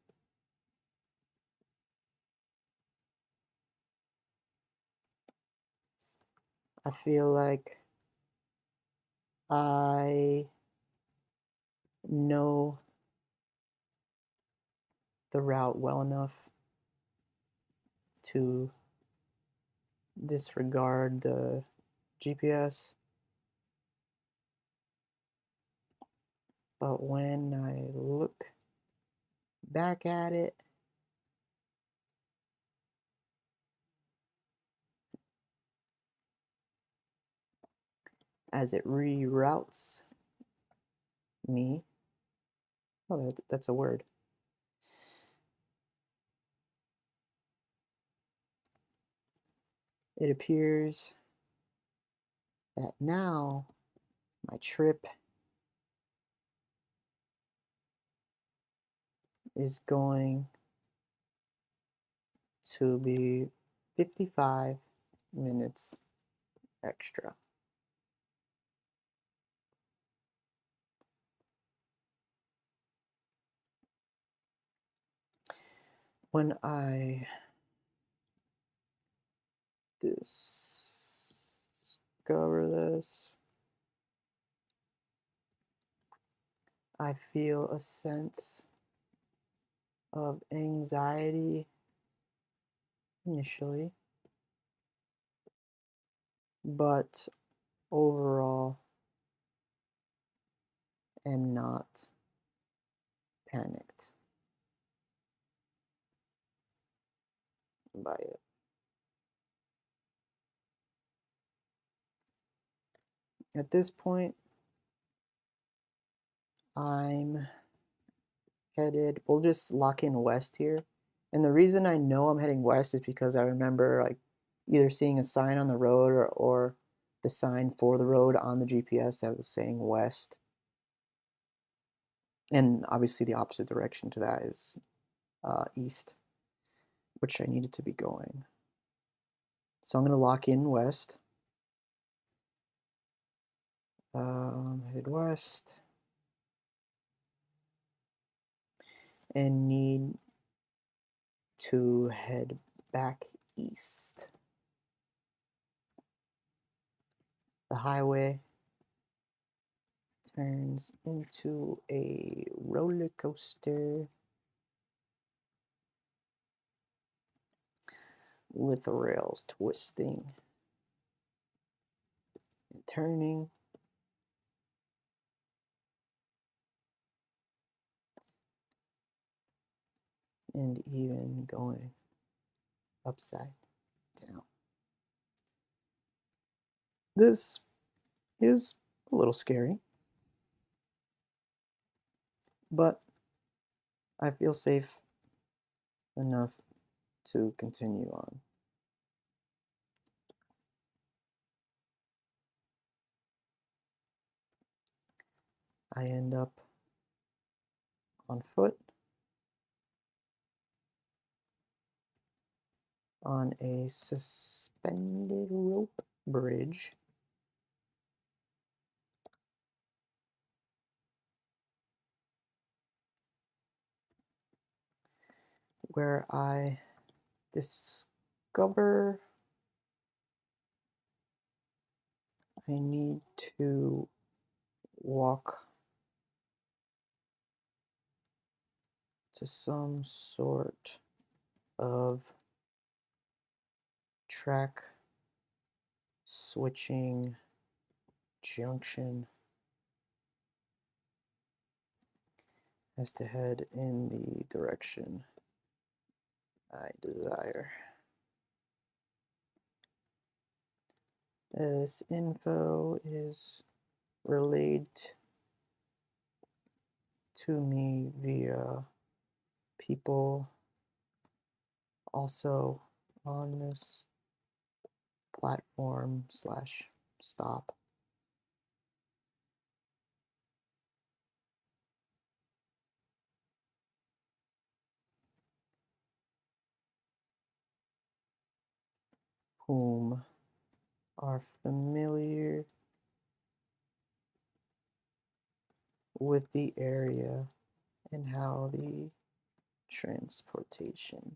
I feel like I know the route well enough to disregard the GPS. But when I look back at it, as it reroutes me, oh, that's a word. It appears that now my trip is going to be 55 minutes extra. When I discover this, I feel a sense of anxiety initially, but overall am not panicked by it. At this point, I'm headed, we'll just lock in west here. And the reason I know I'm heading west is because I remember like either seeing a sign on the road or the sign for the road on the GPS that was saying west. And obviously the opposite direction to that is east, which I needed to be going. So I'm going to lock in west. headed west, and need to head back east. The highway turns into a roller coaster with rails twisting and turning. And even going upside down. This is a little scary, but I feel safe enough to continue on. I end up on foot on a suspended rope bridge where I discover I need to walk to some sort of track switching junction as to head in the direction I desire. This info is relayed to me via people also on this platform / stop. Whom are familiar with the area and how the transportation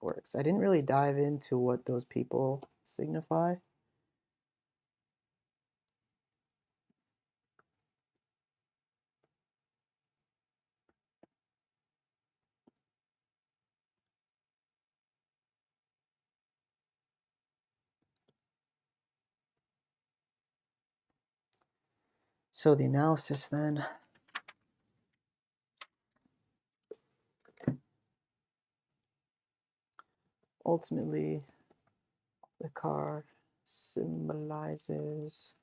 works. I didn't really dive into what those people signify. So the analysis then, ultimately, the card symbolizes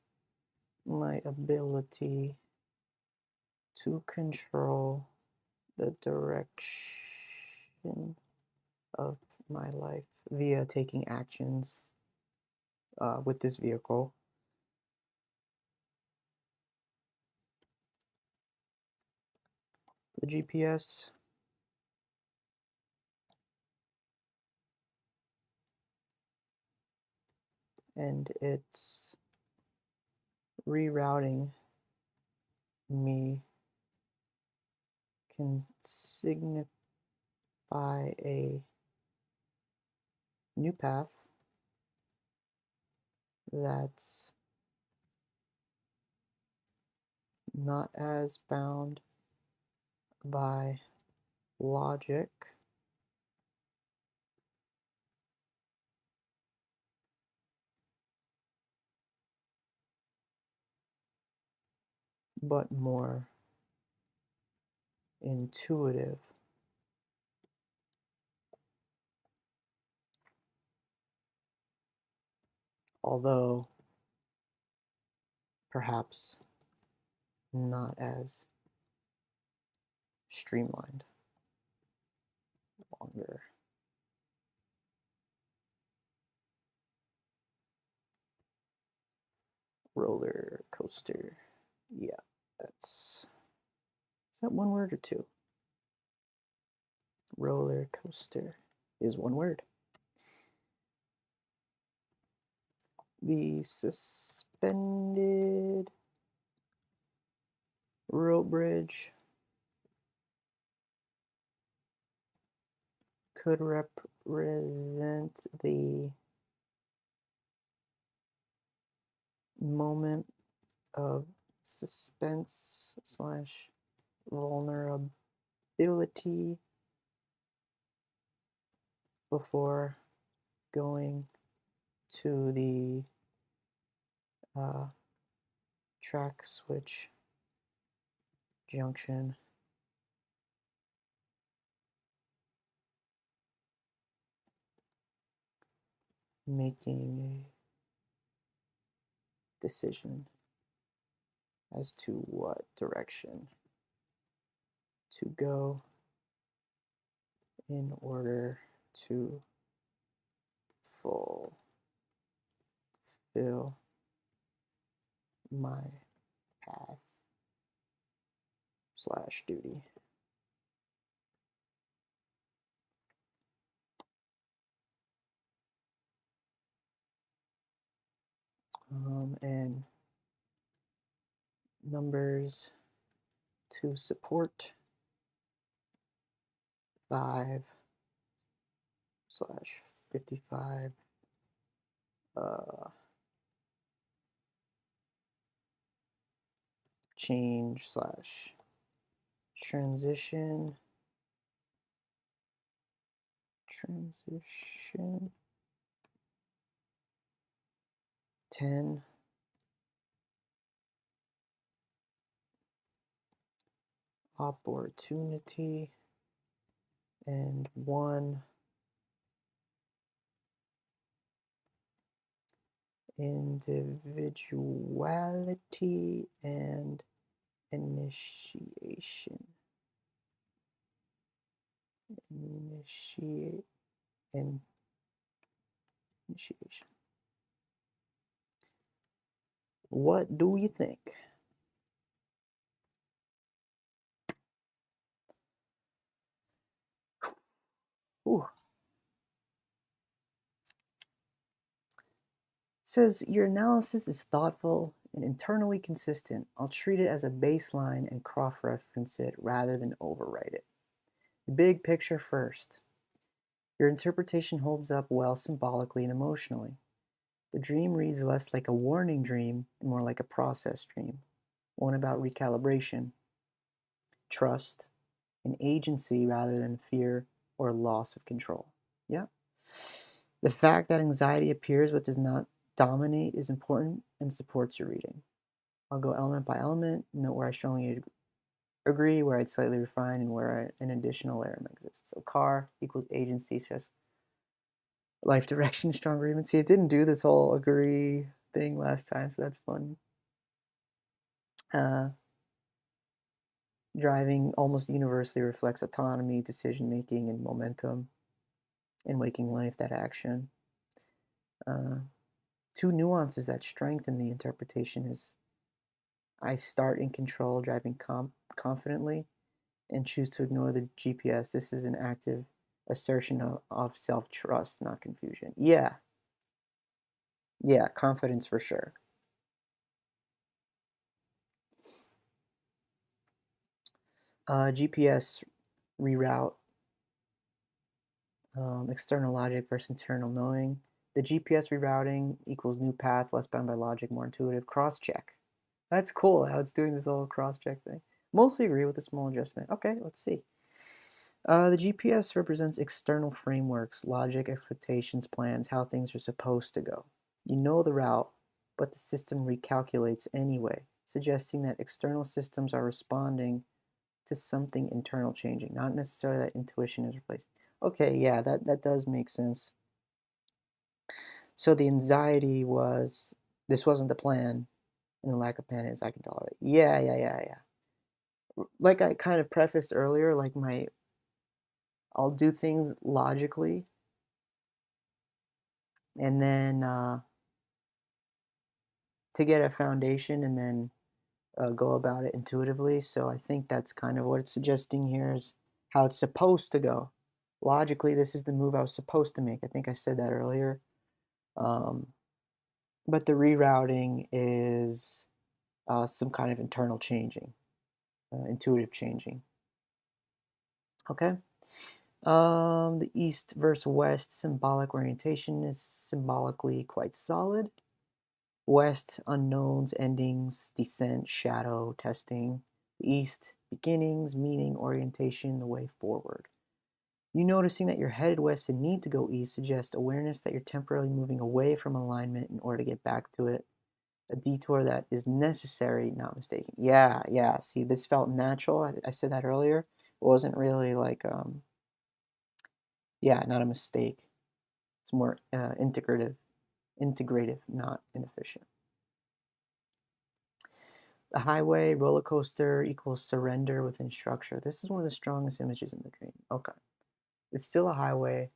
my ability to control the direction of my life via taking actions with this vehicle. The GPS and it's rerouting me can signify a new path that's not as bound by logic but more intuitive. Although perhaps not as streamlined. Longer. Roller coaster. Yeah, that's. Is that one word or two? Roller coaster is one word. The suspended rope bridge could represent the moment of suspense slash vulnerability before going to the track switch junction. Making a decision as to what direction to go in order to fulfill my path slash duty. And numbers to support 5/55 change slash transition 10 opportunity and 1 individuality and initiation. Initiation. What do you think? Ooh. It says your analysis is thoughtful and internally consistent. I'll treat it as a baseline and cross-reference it rather than overwrite it. The big picture first. Your interpretation holds up well symbolically and emotionally. The dream reads less like a warning dream and more like a process dream, one about recalibration, trust, and agency rather than fear or loss of control. Yeah. The fact that anxiety appears but does not dominate is important and supports your reading. I'll go element by element, note where I strongly agree, where I'd slightly refine, and where an additional layer exists. So car equals agency, stress, life direction, strong agreement. See, it didn't do this whole agree thing last time, so that's fun. Driving almost universally reflects autonomy, decision making, and momentum in waking life, that action. Two nuances that strengthen the interpretation is I start in control, driving confidently, and choose to ignore the GPS. This is an active assertion of self-trust, not confusion. Yeah, confidence for sure. GPS reroute, external logic versus internal knowing. The GPS rerouting equals new path, less bound by logic, more intuitive. Cross-check. That's cool how it's doing this whole cross-check thing. Mostly agree with a small adjustment. Okay, let's see. The GPS represents external frameworks, logic, expectations, plans, how things are supposed to go. You know the route, but the system recalculates anyway, suggesting that external systems are responding to something internal changing, not necessarily that intuition is replaced. Okay, yeah, that does make sense. So the anxiety was, this wasn't the plan, and the lack of panic is I can tolerate. Yeah. Like I kind of prefaced earlier, like I'll do things logically, and then to get a foundation, and then go about it intuitively. So I think that's kind of what it's suggesting here is how it's supposed to go. Logically, this is the move I was supposed to make. I think I said that earlier. But the rerouting is some kind of internal changing. intuitive changing. Okay. The east versus west symbolic orientation is symbolically quite solid. West, unknowns, endings, descent, shadow, testing. The east, beginnings, meaning, orientation, the way forward. You noticing that you're headed west and need to go east suggests awareness that you're temporarily moving away from alignment in order to get back to it. A detour that is necessary, not mistaken. Yeah, yeah. See, this felt natural. I said that earlier. It wasn't really like, yeah, not a mistake. It's more integrative, not inefficient. The highway, roller coaster equals surrender within structure. This is one of the strongest images in the dream. Okay. It's still a highway.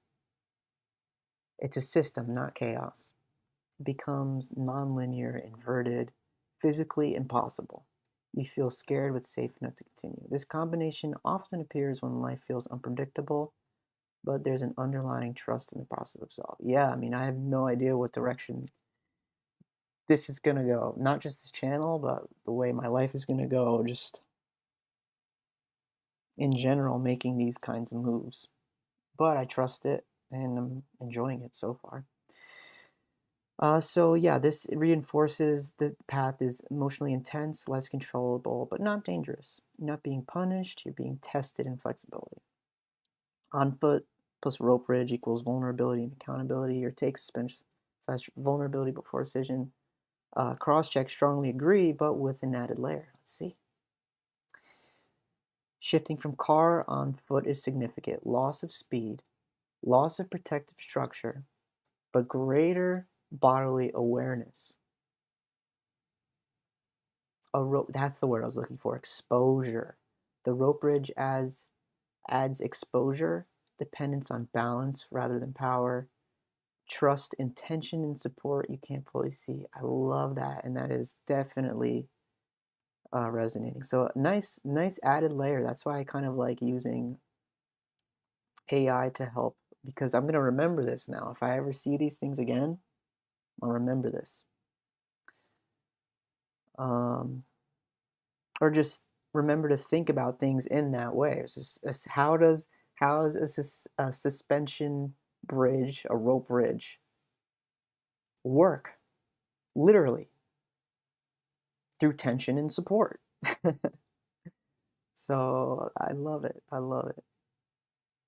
It's a system, not chaos. It becomes nonlinear, inverted, physically impossible. You feel scared but safe enough to continue. This combination often appears when life feels unpredictable, but there's an underlying trust in the process of solve. Yeah, I mean, I have no idea what direction this is going to go. Not just this channel, but the way my life is going to go, just in general, making these kinds of moves. But I trust it and I'm enjoying it so far. So yeah, this reinforces the path is emotionally intense, less controllable, but not dangerous. You're not being punished, you're being tested in flexibility. On foot plus rope bridge equals vulnerability and accountability. Your take suspension slash vulnerability before decision. Cross check strongly agree, but with an added layer. Let's see. Shifting from car on foot is significant. Loss of speed, loss of protective structure, but greater bodily awareness. That's the word I was looking for. Exposure. The rope bridge adds exposure, dependence on balance rather than power, trust, intention, and support you can't fully see. I love that, and that is definitely resonating. So nice added layer. That's why I kind of like using AI to help, because I'm gonna remember this now. If I ever see these things again, I'll remember this. Or just remember to think about things in that way. It's just, how does a suspension bridge, a rope bridge, work? Literally through tension and support. So I love it. I love it.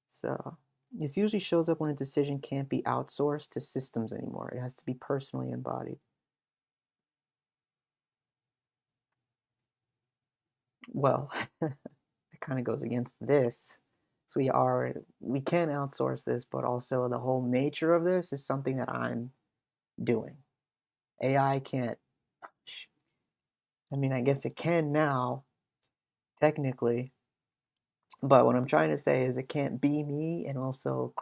So this usually shows up when a decision can't be outsourced to systems anymore. It has to be personally embodied. Well, it kind of goes against this. So we can outsource this, but also the whole nature of this is something that I'm doing. AI can't, I mean, I guess it can now, technically, but what I'm trying to say is it can't be me and also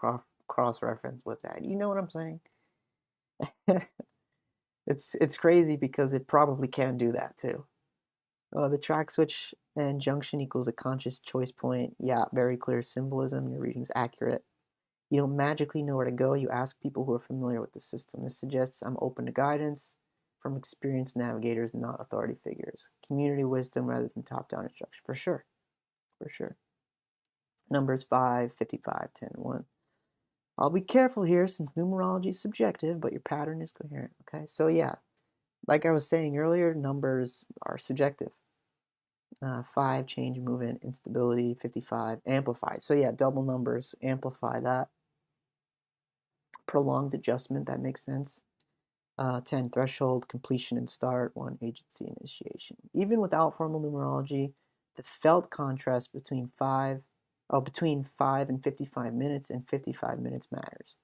cross-reference with that. You know what I'm saying? It's crazy because it probably can do that too. The track switch and junction equals a conscious choice point. Yeah, very clear symbolism. Your reading's accurate. You don't magically know where to go. You ask people who are familiar with the system. This suggests I'm open to guidance from experienced navigators, not authority figures. Community wisdom rather than top-down instruction. For sure. For sure. Numbers 5, 55, 10, 1. I'll be careful here since numerology is subjective, but your pattern is coherent. Okay, so yeah, like I was saying earlier, numbers are subjective. 5, change, movement, instability, 55, amplified. So yeah, double numbers, amplify that. Prolonged adjustment, that makes sense. 10, threshold, completion and start. 1, agency, initiation. Even without formal numerology, the felt contrast between 5 and 55 minutes and 55 minutes matters.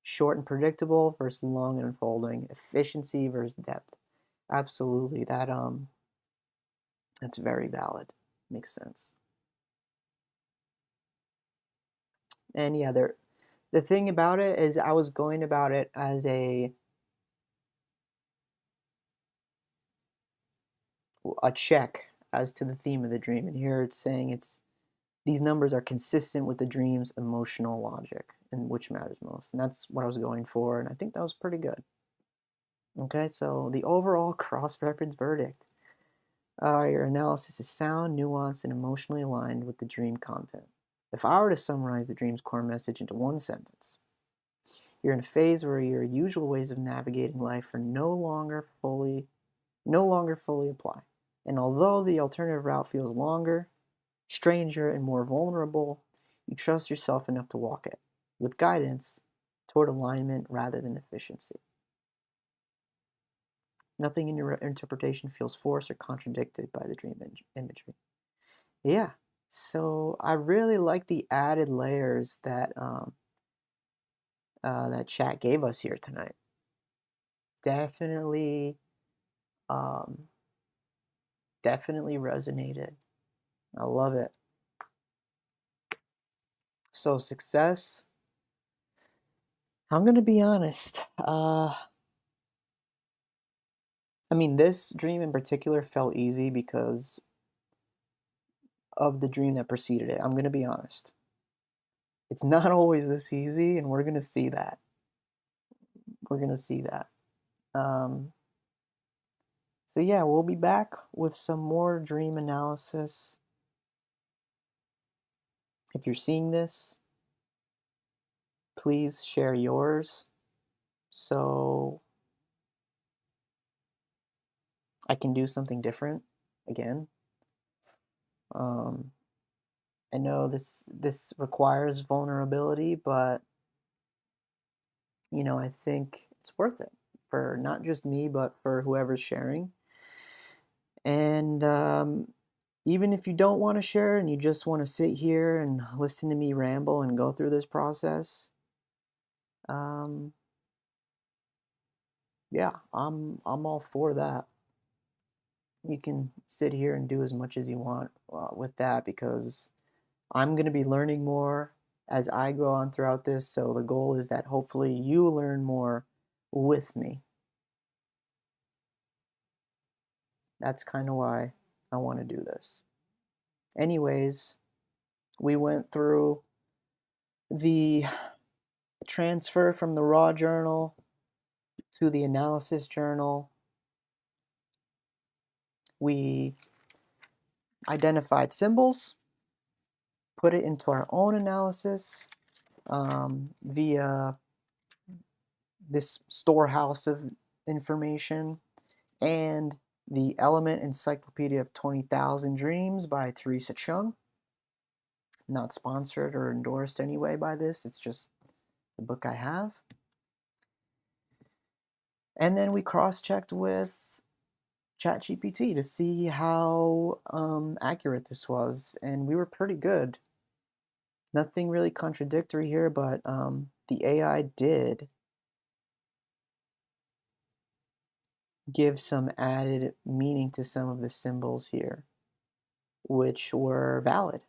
Short and predictable versus long and unfolding. Efficiency versus depth. Absolutely, that's very valid. Makes sense. And yeah, the thing about it is I was going about it as a check as to the theme of the dream. And here it's saying these numbers are consistent with the dream's emotional logic and which matters most. And that's what I was going for. And I think that was pretty good. Okay, so the overall cross-reference verdict. Your analysis is sound, nuanced, and emotionally aligned with the dream content. If I were to summarize the dream's core message into one sentence, you're in a phase where your usual ways of navigating life are no longer fully apply. And although the alternative route feels longer, stranger, and more vulnerable, you trust yourself enough to walk it, with guidance, toward alignment rather than efficiency. Nothing in your interpretation feels forced or contradicted by the dream imagery. Yeah, so I really like the added layers that that chat gave us here tonight. Definitely, um, definitely resonated. I love it. So success. I'm gonna be honest. I mean, this dream in particular felt easy because of the dream that preceded it. I'm gonna be honest. It's not always this easy, and we're gonna see that. We're gonna see that. Um, so yeah, we'll be back with some more dream analysis. If you're seeing this, please share yours so I can do something different again. Um, I know this requires vulnerability, but I think it's worth it for not just me, but for whoever's sharing. And even if you don't want to share and you just want to sit here and listen to me ramble and go through this process, um, yeah, I'm all for that. You can sit here and do as much as you want with that because I'm going to be learning more as I go on throughout this. So the goal is that hopefully you learn more with me. That's kind of why I want to do this. Anyways, we went through the transfer from the raw journal to the analysis journal. We identified symbols, put it into our own analysis via this storehouse of information, and the Element Encyclopedia of 20,000 Dreams by Teresa Chung. Not sponsored or endorsed anyway by this, it's just the book I have. And then we cross-checked with ChatGPT to see how accurate this was, and we were pretty good. Nothing really contradictory here, but the AI did give some added meaning to some of the symbols here, which were valid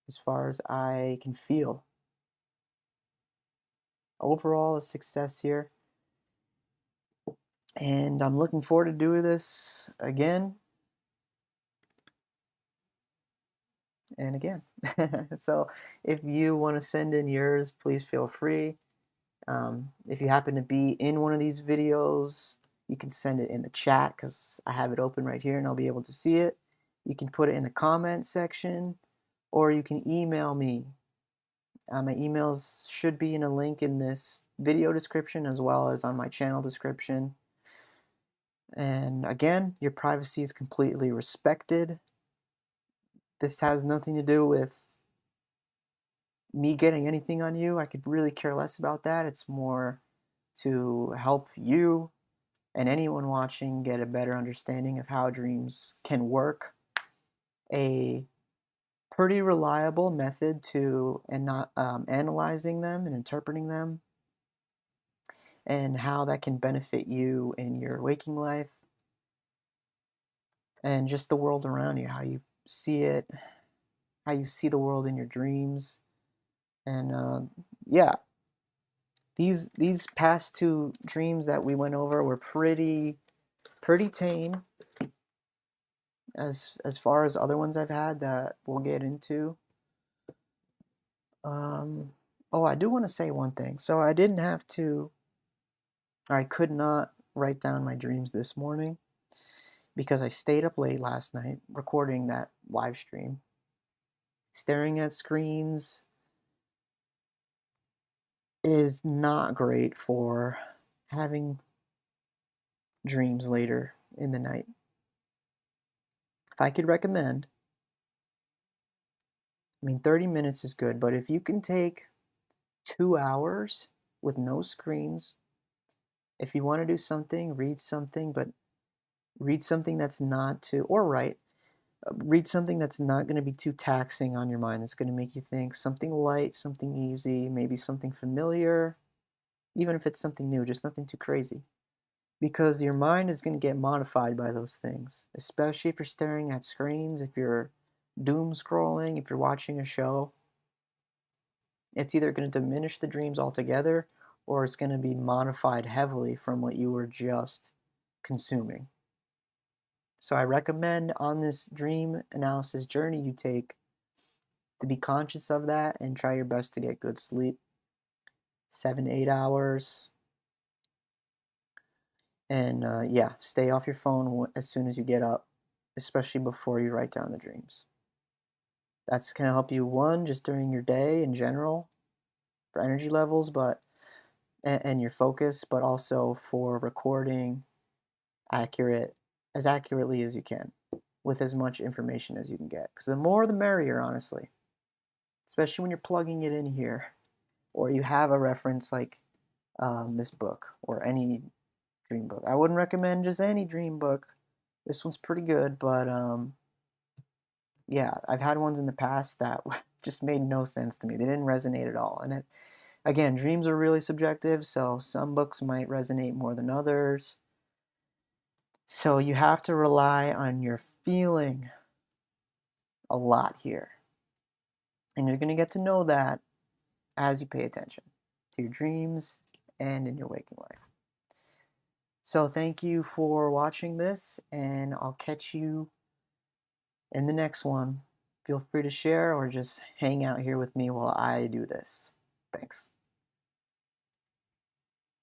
as far as I can feel. Overall, a success here. And I'm looking forward to doing this again and again. So if you want to send in yours, please feel free. If you happen to be in one of these videos, you can send it in the chat because I have it open right here and I'll be able to see it. You can put it in the comment section or you can email me. My emails should be in a link in this video description as well as on my channel description. And again, your privacy is completely respected. This has nothing to do with me getting anything on you. I could really care less about that. It's more to help you and anyone watching get a better understanding of how dreams can work. A pretty reliable method to analyzing them and interpreting them, and how that can benefit you in your waking life and just the world around you, how you see it, how you see the world in your dreams. And yeah, these past two dreams that we went over were pretty tame as far as other ones I've had that we'll get into. Oh, I do want to say one thing. So I didn't have to, or I could not write down my dreams this morning. because I stayed up late last night recording that live stream. Staring at screens is not great for having dreams later in the night. If I could recommend, 30 minutes is good, but if you can take 2 hours with no screens, if you want to do something, read something, but read something that's not too, or write, read something that's not going to be too taxing on your mind, that's going to make you think, something light, something easy, maybe something familiar, even if it's something new, just nothing too crazy. Because your mind is going to get modified by those things, especially if you're staring at screens, if you're doom scrolling, if you're watching a show. It's either going to diminish the dreams altogether, or it's going to be modified heavily from what you were just consuming. So I recommend on this dream analysis journey you take to be conscious of that and try your best to get good sleep. 7 to 8 hours. And yeah, stay off your phone as soon as you get up, especially before you write down the dreams. That's going to help you, one, just during your day in general for energy levels, but and your focus, but also for recording as accurately as you can, with as much information as you can get. Because the more the merrier, honestly. Especially when you're plugging it in here, or you have a reference like this book or any dream book. I wouldn't recommend just any dream book. This one's pretty good, but yeah, I've had ones in the past that just made no sense to me. They didn't resonate at all. And again, dreams are really subjective, so some books might resonate more than others. So you have to rely on your feeling a lot here. And you're going to get to know that as you pay attention to your dreams and in your waking life. So thank you for watching this, and I'll catch you in the next one. Feel free to share or just hang out here with me while I do this. Thanks.